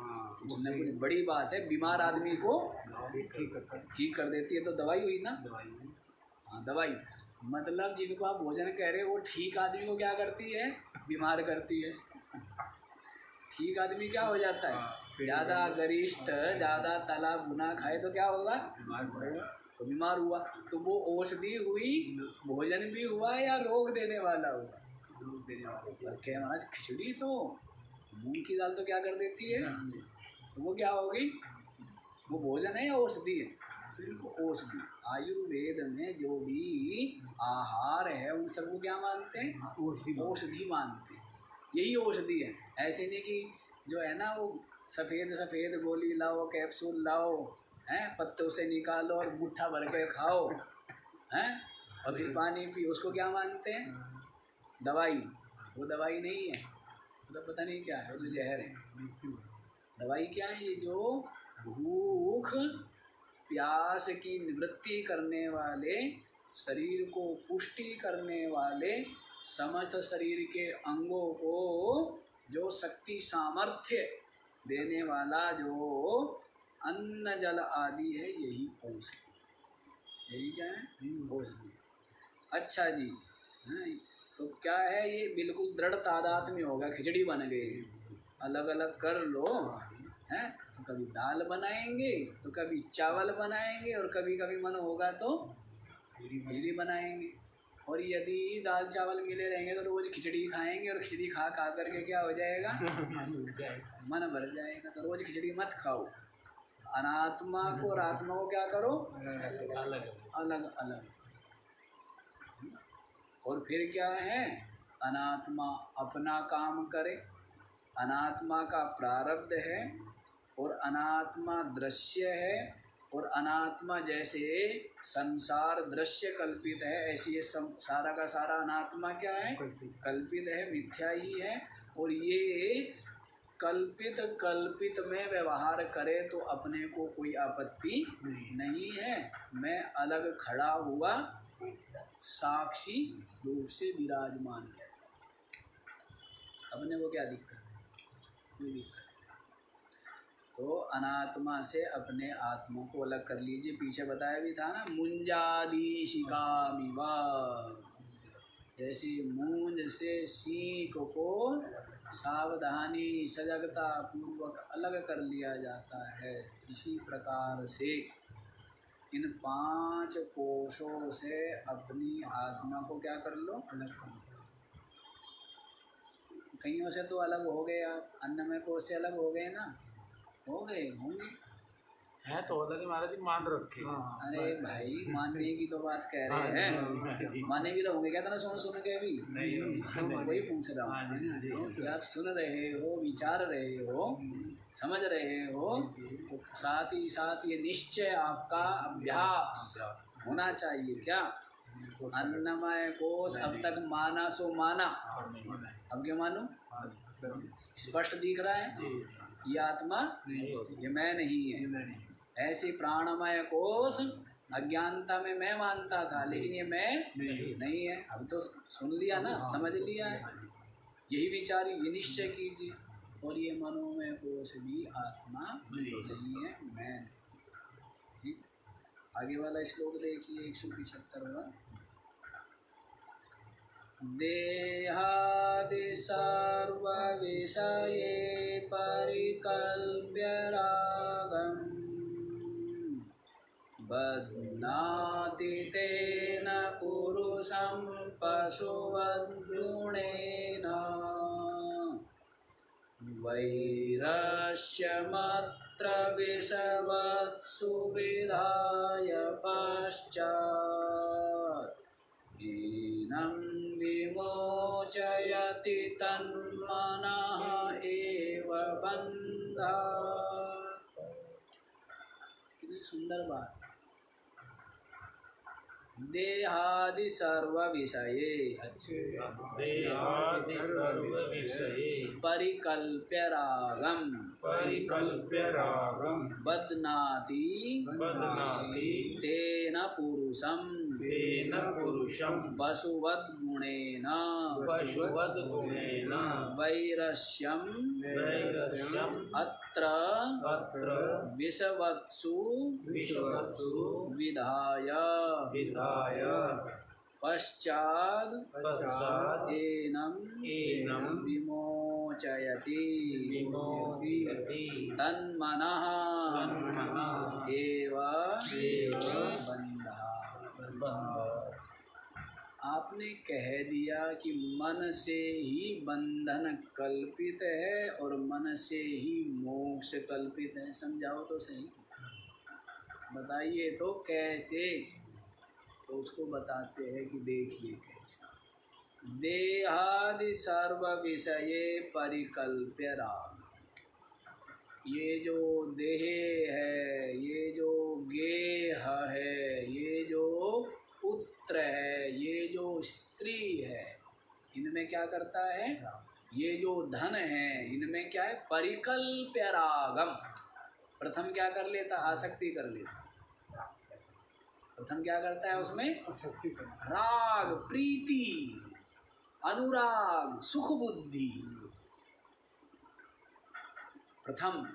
उसने कुछ बड़ी बात है, बीमार आदमी को ठीक कर देती है, तो दवाई हुई ना। हाँ, दवाई मतलब जिनको आप भोजन कह रहे हो वो ठीक आदमी को क्या करती है? बीमार करती है। ठीक आदमी क्या हो जाता है? ज़्यादा गरिष्ठ, ज़्यादा तला भुना खाए तो क्या होगा? तो बीमार हुआ। तो वो औषधि हुई, भोजन भी हुआ या रोग देने वाला हुआ? और क्या महाराज, खिचड़ी तो मूंग की दाल तो क्या कर देती है? तो वो क्या होगी? वो भोजन है या औषधि है? तो औषधि। आयुर्वेद में जो भी आहार है उन सबको क्या मानते हैं? औषधि मानते हैं। यही औषधि है। ऐसे नहीं कि जो है ना वो सफ़ेद सफ़ेद गोली लाओ, कैप्सूल लाओ, हैं, पत्तों से निकालो और गुट्ठा भर के खाओ, हैं, और फिर पानी पी, उसको क्या मानते हैं? दवाई। वो दवाई नहीं है, वो तो पता नहीं क्या है, वो तो जहर है। दवाई क्या है? ये जो भूख प्यास की निवृत्ति करने वाले, शरीर को पुष्टि करने वाले, समस्त शरीर के अंगों को जो शक्ति सामर्थ्य देने वाला जो अन्न जल आदि है, यही औषधि। यही क्या है? औषधि। अच्छा जी, हाँ, तो क्या है? ये बिल्कुल दृढ़ तादात्म्य होगा। खिचड़ी बन गई, अलग अलग कर लो, हैं, तो कभी दाल बनाएंगे तो कभी चावल बनाएंगे और कभी कभी मन होगा तो खिचड़ी बनाएंगे। और यदि दाल चावल मिले रहेंगे तो रोज़ खिचड़ी खाएंगे और खिचड़ी खा खा करके क्या हो जाएगा? मन भर जाएगा। तो रोज़ खिचड़ी मत खाओ, अनात्मा को और आत्मा को क्या करो? अलग अलग अलग। और फिर क्या है? अनात्मा अपना काम करे, अनात्मा का प्रारब्ध है, और अनात्मा दृश्य है, और अनात्मा जैसे संसार दृश्य कल्पित है, ऐसे ये सारा का सारा अनात्मा क्या है? कल्पित है, मिथ्या ही है। और ये कल्पित कल्पित में व्यवहार करे तो अपने को कोई आपत्ति नहीं है। मैं अलग खड़ा हुआ साक्षी रूप से विराजमान है, अपने को क्या दिक्कत है? कोई दिक्कत। तो अनात्मा से अपने आत्मा को अलग कर लीजिए। पीछे बताया भी था ना, मुंजादी शिकामिवा, जैसे मूंज से सीख को सावधानी सजगता पूर्वक अलग कर लिया जाता है, इसी प्रकार से इन 5 कोशों से अपनी आत्मा को क्या कर लो? अलग कर लो। कईयों से तो अलग हो गए आप, अन्नमय कोश से अलग हो गए ना? हो गए होंगे है तो अलग ही महाराज जी, मान रखे। अरे भाई मानने की तो बात कह रहे हैं, माने भी रहोगे क्या? था सुन के भी नहीं वही पूछ रहा हूँ कि आप सुन रहे हो, विचार रहे हो, समझ रहे हो, तो साथ ही साथ ये निश्चय आपका अभ्यास होना चाहिए। क्या? अन्नमय कोश अब तक माना सो माना, अब क्यों मानो? स्पष्ट दिख रहा है ये आत्मा, ये मैं नहीं है। ऐसे प्राणमय कोश अज्ञानता में मैं मानता था, लेकिन ये मैं नहीं है। अब तो सुन लिया ना, समझ लिया है, यही विचार, ये निश्चय कीजिए। और ये मनोमय कोश भी आत्मा नहीं है, मैं नहीं। ठीक, आगे वाला श्लोक देखिए 175वां। देहादि सर्व विषये परिकल्प्य रागम् बध्नाति तेन पुरुषं पशुवद्गुणेन वैरस्यमत्र विषवत्सु विधाय पश्चात् हीनं विमोचयति तन्मनः एव बन्धात्। कितनी सुंदर बात। देहादि सर्व विषये, देहादि सर्व विषये परिकल्प्य रागम बध्नाति तेन पुरुषं पशुवद्गुणेन वैरस्यम् अत्र विषवत्सु विधाय पश्चात् एनं विमोचयति तन्मनः एव बन्धः। आपने कह दिया कि मन से ही बंधन कल्पित है और मन से ही मोक्ष कल्पित है। समझाओ तो सही, बताइए तो कैसे? तो उसको बताते हैं कि देखिए कैसे। देहादि सर्व विषये परिकल्प्य राग, ये जो देह है, ये जो गेह है, ये जो पुत्र है, ये जो स्त्री है, इनमें क्या करता है? ये जो धन है, इनमें क्या है? परिकल्प्य रागम। प्रथम क्या कर लेता? आसक्ति कर लेता। प्रथम क्या करता है उसमें? राग, प्रीति, अनुराग, सुख बुद्धि। प्रथम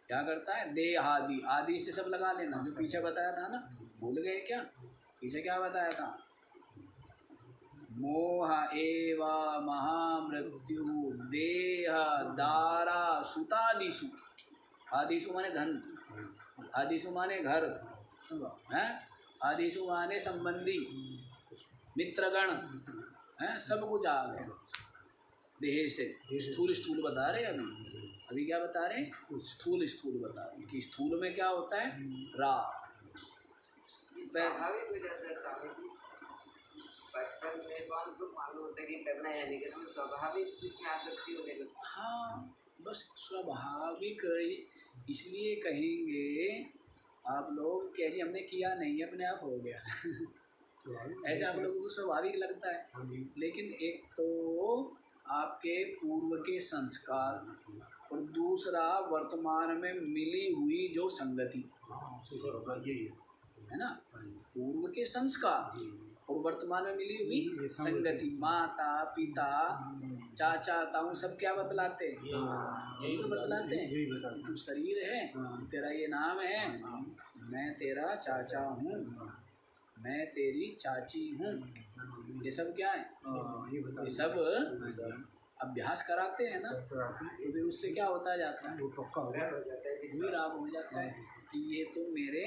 क्या करता है? देहादि, आदि से सब लगा लेना, जो पीछे बताया था ना, भूल गए क्या? पीछे क्या बताया था? मोह एवा महामृत्यु देह दारा सुतादिषु। आदिषु माने धन, आदिषु माने घर हैं, आदिषु माने संबंधी, मित्रगण हैं, सब कुछ आ गए देह से। स्थूल स्थूल बता रहे अभी, अभी क्या बता रहे हैं? स्थूल स्थूल बता रहे हैं कि स्थूल में क्या होता है? राग। स्वाभाविक हो जाता है स्वामी जी। बचपन में कौन को मालूम होता है कि करना है या नहीं करना, स्वाभाविक इसमें आसक्ति होने लगती है। हाँ, बस स्वाभाविक इसलिए कहेंगे आप लोग कि जी हमने किया नहीं, अपने आप हो गया। ऐसे आप लोगों को स्वाभाविक लगता है, लेकिन एक तो आपके पूर्व के संस्कार और दूसरा वर्तमान में मिली हुई जो संगति है ना, पूर्व के संस्कार और वर्तमान में मिली हुई संगति, माता पिता चाचा ताऊ सब क्या बतलाते हैं? यही तो बतलाते हैं। तू शरीर है, तेरा ये नाम है, मैं तेरा चाचा हूँ, मैं तेरी चाची हूँ। ये सब क्या है? ये सब अभ्यास कराते हैं ना, तो फिर उससे क्या होता जाता है? वही राग हो जाता है कि ये तो मेरे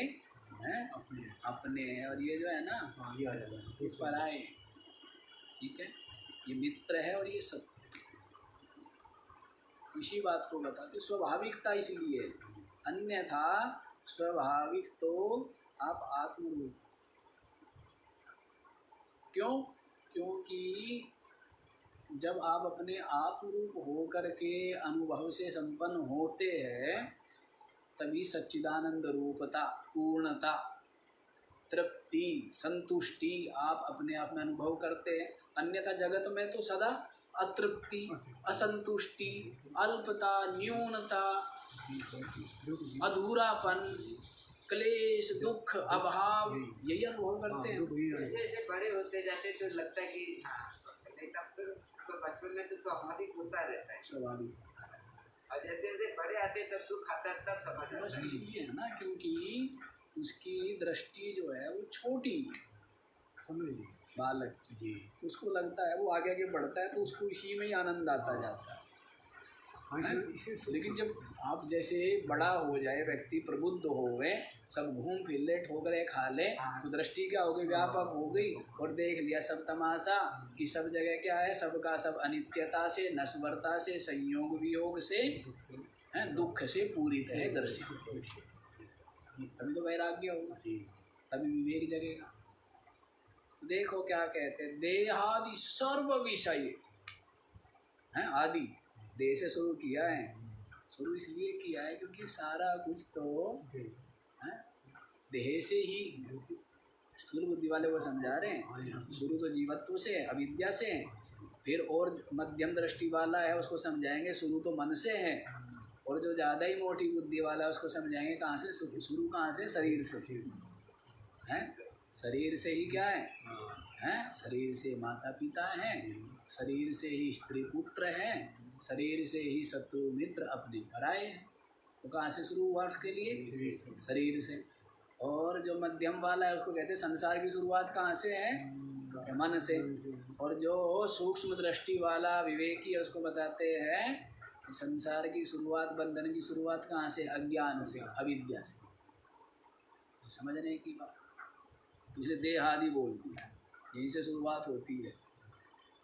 हैं अपने हैं, और ये जो है ना ये पराए। ठीक है, ये मित्र है और ये सब। इसी बात को बताते स्वाभाविकता इसलिए, अन्यथा स्वाभाविक तो आप आत्मरूप। क्यों? क्योंकि जब आप अपने आत्मरूप होकर के अनुभव से संपन्न होते हैं तभी सच्चिदानंद रूपता, पूर्णता, तृप्ति, संतुष्टि आप अपने आप में अनुभव करते हैं। अन्यथा जगत में तो सदा अतृप्ति, असंतुष्टि, अल्पता, न्यूनता, अधूरापन, क्लेश, दुख, अभाव यही अनुभव करते हैं। जैसे जैसे बड़े होते जाते तो लगता है कि हाँ, नहीं तब फिर बचपन में तो स्वाभाविक होता रहता है, स्वाभाविक। और जैसे जैसे बड़े आते तब दुख आता है तब समझ आता है। बस इसलिए है ना, क्योंकि उसकी दृष्टि जो है वो छोटी समझ ली बालक की जी, तो उसको लगता है वो आगे आगे बढ़ता है तो उसको इसी में ही आनंद आता जाता है। लेकिन जब आप जैसे बड़ा हो जाए, व्यक्ति प्रबुद्ध हो गए, सब घूम फिर ले, ठोकरे खा ले, तो दृष्टि क्या हो गई? व्यापक हो गई, और देख लिया सब तमाशा कि सब जगह क्या है, सबका सब अनित्यता से, नश्वरता से, संयोग वियोग से, है दुख से पूरित है दर्शित। तभी तो वैराग्य होगा, तभी विवेक जगेगा। तो देखो क्या कहते हैं, देहादि सर्व विषय है। आदि देह से शुरू किया है, शुरू इसलिए किया है क्योंकि सारा कुछ तो है देह से ही। स्थूल बुद्धि वाले वो समझा रहे हैं, शुरू तो जीवत्व से, अविद्या से है। फिर और मध्यम दृष्टि वाला है उसको समझाएंगे शुरू तो मन से है, और जो ज़्यादा ही मोटी बुद्धि वाला है उसको समझाएंगे कहाँ से शुरू, कहाँ से? शरीर से है। शरीर से ही क्या है? हैं? शरीर से माता पिता हैं, शरीर से ही स्त्री पुत्र हैं, शरीर से ही शत्रु मित्र अपने पराए हैं। तो कहाँ से शुरू हुआ उसके लिए? शरीर से। और जो मध्यम वाला है उसको कहते हैं संसार की शुरुआत कहाँ से है? मन से। और जो सूक्ष्म दृष्टि वाला विवेकी है उसको बताते हैं संसार की शुरुआत, बंधन की शुरुआत कहाँ से? अज्ञान से, अविद्या से। समझने की बात। इसलिए देहादि बोल दिया, यहीं से शुरुआत होती है।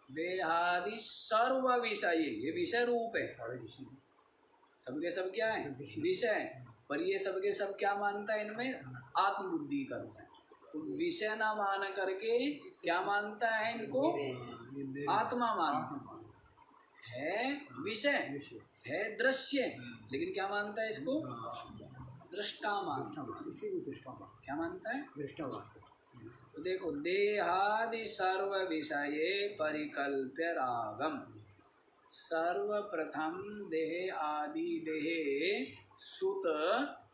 देहादि सर्व विषय, ये विषय रूप है। सबके सब क्या है? विषय। पर ये सबके सब क्या मानता है? इनमें आत्मबुद्धि करता है। तो विषय ना मान करके क्या मानता है? इनको आत्मा मानता है। विषय है, दृश्य, लेकिन क्या मानता है इसको? दृष्टा मानता है। क्या मानता है? दृष्टा मानता है। तो देखो, देहादि सर्व विषये परिकल्प्य रागम। सर्वप्रथम देह आदि, देह सुत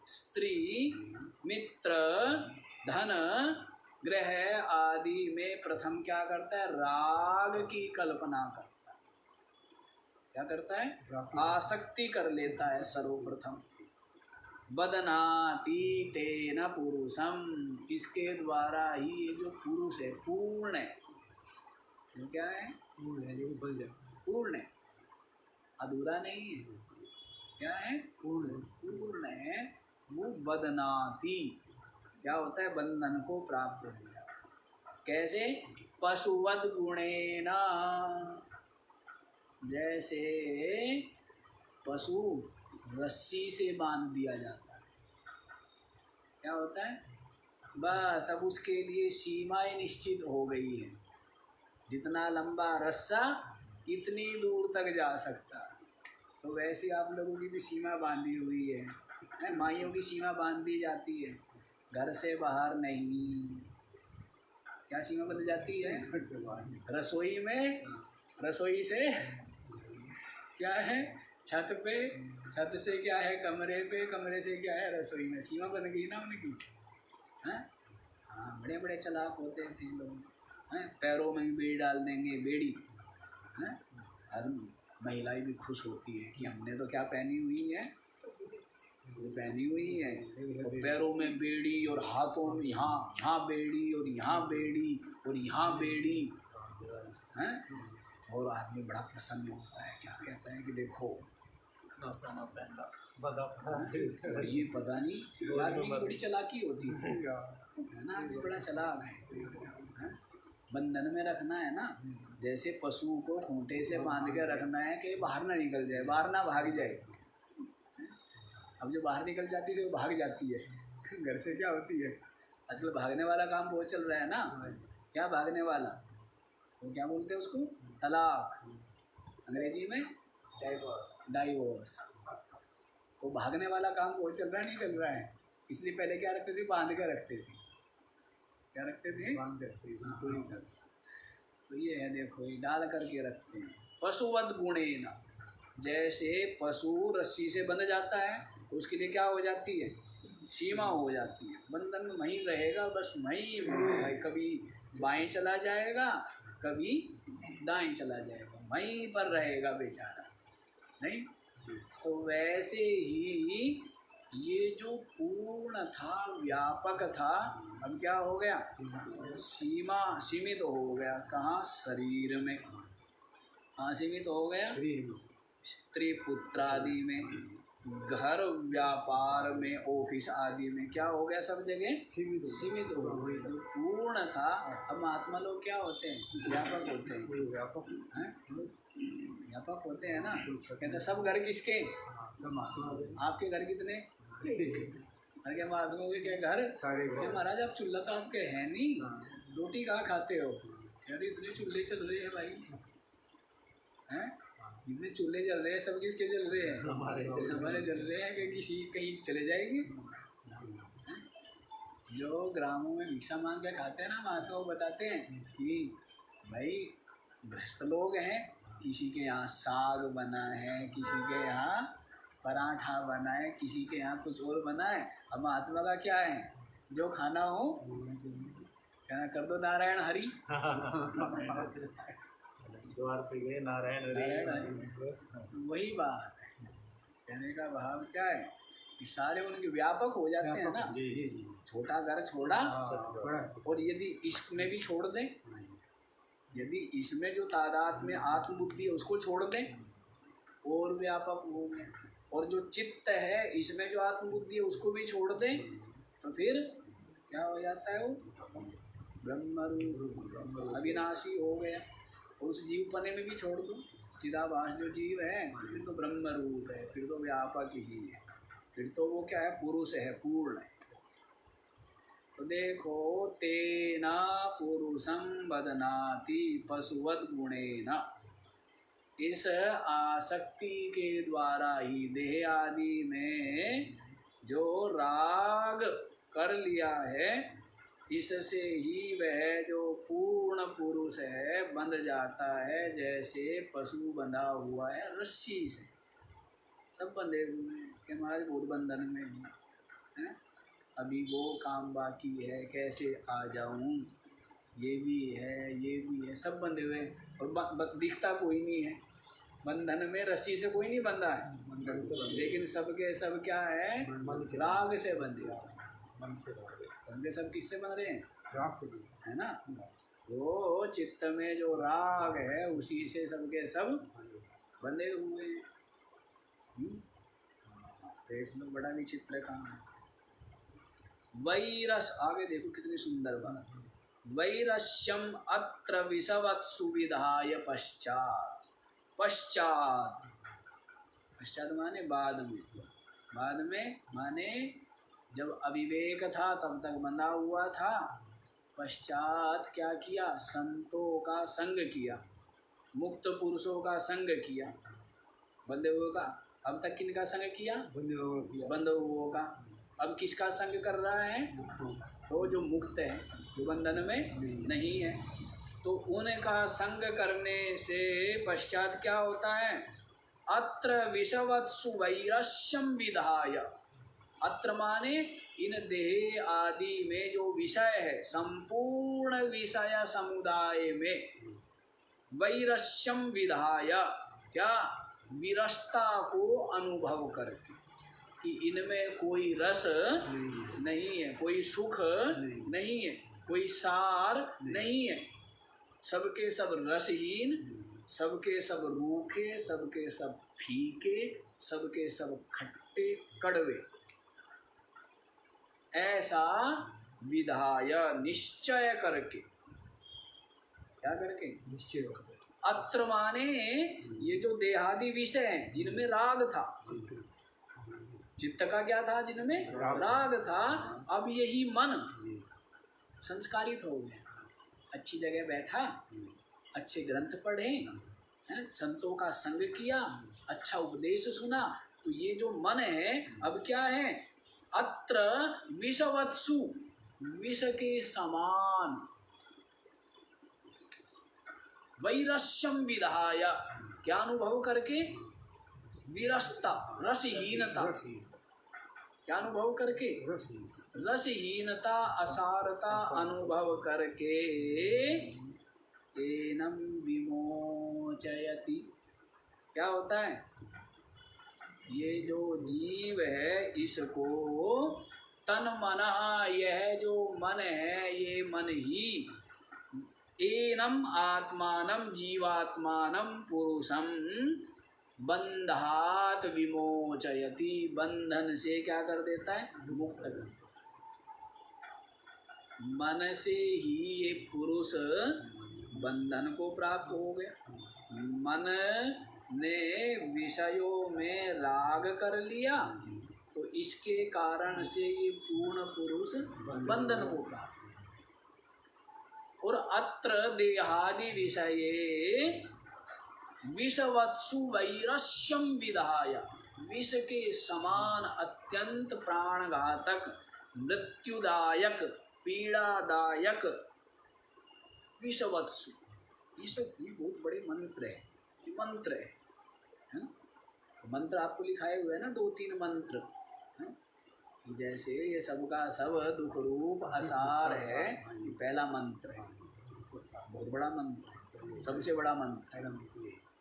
स्त्री मित्र धन ग्रह आदि में प्रथम क्या करता है? राग की कल्पना करता है। क्या करता है? आसक्ति कर लेता है सर्वप्रथम। बदनाति तेन पुरुषम, इसके द्वारा ही ये जो पुरुष है पूर्ण है। क्या है? पूर्ण है, बन जाए पूर्ण है, अधूरा नहीं है। क्या है? पूर्ण है, पूर्ण है। वो बदनाति क्या होता है? बंधन को प्राप्त हो जाए। कैसे? पशुवद गुणेना, जैसे पशु रस्सी से बांध दिया जाता है। क्या होता है? बस अब उसके लिए सीमाएं निश्चित हो गई है, जितना लंबा रस्सा इतनी दूर तक जा सकता। तो वैसे आप लोगों की भी सीमा बांधी हुई है, माइयों की सीमा बांध दी जाती है, घर से बाहर नहीं। क्या सीमा बंध जाती है? रसोई में, रसोई से क्या है छत पे, छत से क्या है कमरे पे, कमरे से क्या है रसोई में। सीमा बन गई ना उनकी। हैं? हाँ, बड़े बड़े चालाक होते थे लोग। हैं? पैरों में भी बेड़ी डाल देंगे, बेड़ी। हैं? हर महिलाएं भी खुश होती है कि हमने तो क्या पहनी हुई है, वो पहनी हुई है, और पैरों में बेड़ी और हाथों में यहाँ बेड़ी और यहाँ बेड़ी और यहाँ बेड़ी। हैं? और आदमी बड़ा प्रसन्न होता है, क्या कहता है कि देखो इतना सोना पहना बड़ा और ये पता नहीं आदमी की बड़ी चालाकी होती है ना, आदमी बड़ा चालाक है। हैं? बंधन में रखना है ना, जैसे पशु को खूंटे से बांध के रखना है कि बाहर ना निकल जाए, बाहर ना भाग जाए। अब जो बाहर निकल जाती है वो भाग जाती है घर से। क्या होती है आजकल? भागने वाला काम बहुत चल रहा है ना। क्या भागने वाला? वो क्या बोलते हैं उसको? तलाक, अंग्रेजी में डाइवोर्स। तो भागने वाला काम बहुत चल रहा है, नहीं चल रहा है। इसलिए पहले क्या रखते थे? बांध के रखते थे। क्या रखते थे? बांध के। तो ये है, देखो ये डाल करके रखते हैं। पशुवत गुणेन, जैसे पशु रस्सी से बंध जाता है तो उसके लिए क्या हो जाती है? सीमा हो जाती है। बंधन में वहीं रहेगा, बस वहीं, कभी बाएं चला जाएगा, कभी दाएं चला जाएगा, वहीं पर रहेगा बेचारा। नहीं? तो वैसे ही ये जो पूर्ण था, व्यापक था, अब क्या हो गया? सीमा सीमित हो गया। कहाँ? शरीर में। कहाँ सीमित हो गया? स्त्री पुत्र आदि में, घर व्यापार में, ऑफिस आदि में। क्या हो गया? सब जगह सीमित हो गए। जो पूर्ण था, अब महात्मा लोग क्या होते हैं? व्यापक होते हैं। व्यापक होते हैं ना। कहते सब घर किसके? आपके घर कितने? अरे महात्मा के क्या घर? क्या महाराज आप चूल्हा तो आपके है नहीं, रोटी कहाँ खाते हो? यार इतने चूल्हे चल रहे हैं भाई। हैं? इतने चूल्हे जल रहे हैं, सब किसके जल रहे हैं? हमारे जल रहे हैं कि किसी कहीं चले जाएंगे। जो ग्रामों में भिक्षा मांग के खाते हैं ना, महात्मा वो बताते हैं कि भाई गृहस्थ लोग हैं, किसी के यहाँ साग बना है, किसी के यहाँ पराठा बना है, किसी के यहाँ कुछ और बना है। अब महात्मा का क्या है? जो खाना हो कहना कर दो नारायण हरि। द्वार पे गए नारायण हरि। वही बात है। कहने का भाव क्या है कि सारे उनके व्यापक हो जाते हैं ना। छोटा घर छोड़ा, और यदि इसमें भी छोड़ दें, यदि इसमें जो तादाद में आत्मबुद्धि है उसको छोड़ दें, और व्यापक हो गए। और जो चित्त है इसमें जो आत्मबुद्धि है उसको भी छोड़ दें, तो फिर क्या हो जाता है? वो ब्रह्मरूप अविनाशी हो गया। और उस जीव पने में भी छोड़ दो, चिदाभास जो जीव है फिर तो ब्रह्म रूप है, फिर तो व्यापक ही है, फिर तो वो क्या है? पुरुष है, पूर्ण है। तो देखो, तेना पुरुषं वदनाति पशुवत गुणेन। इस आसक्ति के द्वारा ही देह आदि में जो राग कर लिया है, इससे ही वह जो पूर्ण पुरुष है बंध जाता है। जैसे पशु बंधा हुआ है रस्सी से, सब बंधे हुए हैं कि महाराज बहुत बंधन में हैं, अभी वो काम बाकी है, कैसे आ जाऊं, ये भी है, सब बंधे हुए हैं। और दिखता कोई नहीं है। बंधन में रस्सी से कोई नहीं बंधा है, लेकिन सबके सब क्या है? राग से बंधे, मन से सबके सब किससे बन रहे हैं? राग से, है ना। तो चित्त में जो राग है उसी से सबके सब बंधे हुए हैं। देख लो, बड़ा विचित्र काम है। वैरस, आगे देखो कितनी सुंदर बात। वैरस्यम अत्र विषवत् सुविधाय पश्चात। पश्चात पश्चात माने बाद में। बाद में माने जब अविवेक था तब तक बंधा हुआ था, पश्चात क्या किया, संतों का संग किया, मुक्त पुरुषों का संग किया, बंधे हुए का। अब तक किनका संग किया, बंधे हुओं का। अब किसका संग कर रहा है, तो जो मुक्त है, जो बंधन में नहीं है, तो उनका संग करने से पश्चात क्या होता है, अत्र विषवत्सु वैरस्यम विधाय। अत्र माने इन देह आदि में जो विषय है, संपूर्ण विषय समुदाय में वैरस्यम विधाय, क्या, विरसता को अनुभव करके, कि इनमें कोई रस नहीं है, कोई सुख नहीं है, कोई सार नहीं है, सबके सब रसहीन, सबके सब रूखे, सबके सब फीके, सबके सब खट्टे कड़वे, ऐसा विधाय निश्चय करके। क्या करके, निश्चय करके। अत्र माने ये जो देहादि विषय हैं जिनमें राग था, चित्त का क्या था, जिनमें राग था, अब यही मन संस्कारित हो गया, अच्छी जगह बैठा, अच्छे ग्रंथ पढ़े, हैं, संतों का संग किया, अच्छा उपदेश सुना, तो ये जो मन है अब क्या है, अत्र विषवत्सु, विष के समान, वैरस्यम विधाय, क्या अनुभव करके, विरसता, रसहीनता, क्या अनुभव करके, रसहीनता, असारता अनुभव करके, तेनम विमोचयति। क्या होता है, ये जो जीव है इसको तन मनः, यह जो मन है ये मन ही, एनम आत्मानम जीवात्मानम पुरुषम बंधात विमोचयति, बंधन से क्या कर देता है, मुक्त कर। मन से ही ये पुरुष बंधन को प्राप्त हो गया, मन ने विषयों में राग कर लिया, तो इसके कारण से ये पूर्ण पुरुष बंधन को प्राप्त। और अत्र देहादि विषये विषवत्सु वैरस्यम विधाय, विष के समान अत्यंत प्राणघातक, मृत्युदायक, पीड़ादायक विषवत्सु, ये सब ये बहुत बड़े मंत्र है, ये मंत्र है ना। तो मंत्र आपको लिखाए हुए है ना, 2-3 मंत्र, है? जैसे ये सबका सब दुख रूप असार है, ये पहला मंत्र है, बहुत बड़ा मंत्र है, सबसे बड़ा मंत्र है।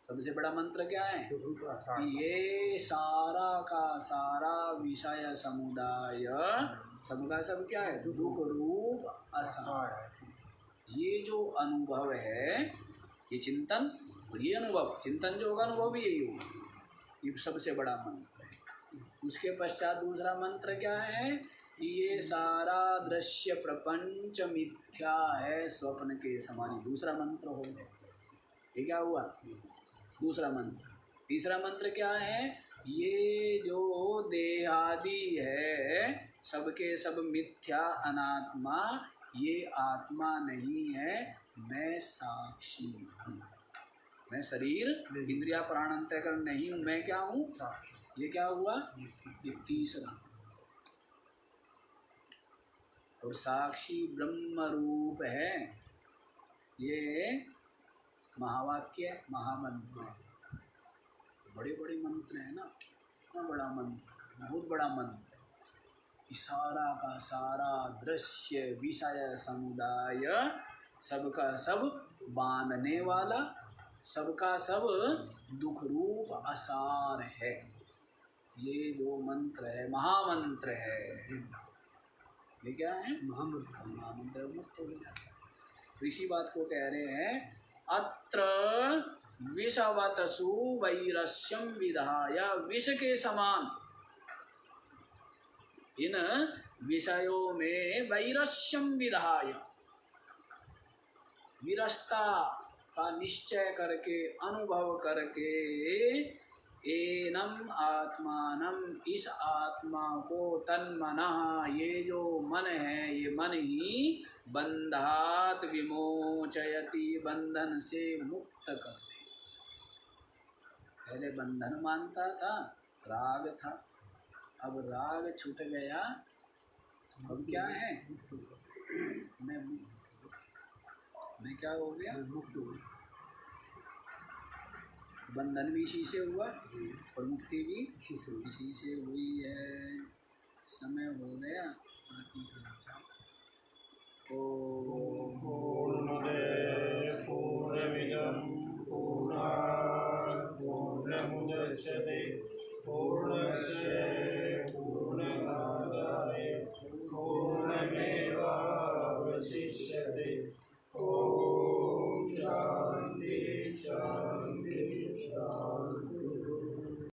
सबसे बड़ा मंत्र क्या है, कि ये सारा का सारा विषय समुदाय, सबका सब क्या है, दुख रूप असार। ये जो अनुभव है, ये चिंतन और ये अनुभव, चिंतन जो होगा अनुभव भी यही होगा, ये सबसे बड़ा मंत्र है। उसके पश्चात दूसरा मंत्र क्या है, ये सारा दृश्य प्रपंच मिथ्या है, स्वप्न के समान, दूसरा मंत्र हो गया। ये क्या हुआ, दूसरा मंत्र। तीसरा मंत्र क्या है, ये जो देहादि है सबके सब मिथ्या अनात्मा, ये आत्मा नहीं है, मैं साक्षी हूँ, मैं शरीर इंद्रिया प्राण अंतःकरण नहीं हूँ, मैं क्या हूँ, ये क्या हुआ, ये तीसरा। और साक्षी ब्रह्म रूप है, ये महावाक्य महामंत्र है। बड़े बड़े मंत्र है ना, इतना बड़ा मंत्र, बहुत बड़ा मंत्र। सारा का सारा दृश्य विषय समुदाय, सबका सब बांधने वाला, सबका सब दुख रूप असार है, ये जो मंत्र है महामंत्र है। ये क्या है, महामंत्र, मुक्त हो गया। तो इसी बात को कह रहे हैं, अत्र विषवतसु वैरस्यम विधाय, विष के समान इन विषयों में वैरस्यम विधाय, विरसता का निश्चय करके, अनुभव करके, एनम आत्मानम, इस आत्मा को, तन्मनः, ये जो मन है, ये मन ही बंधात विमोचयति, बंधन से मुक्त कर दे। पहले बंधन मानता था, राग था, अब राग छूट गया, अब क्या है, मैं क्या हो गया, मुक्त हो गए। बंधन भी इसी से हुआ और मुक्ति भी इसी से इसी से हुई है। समय हो गया, बाकी का अच्छा। ओ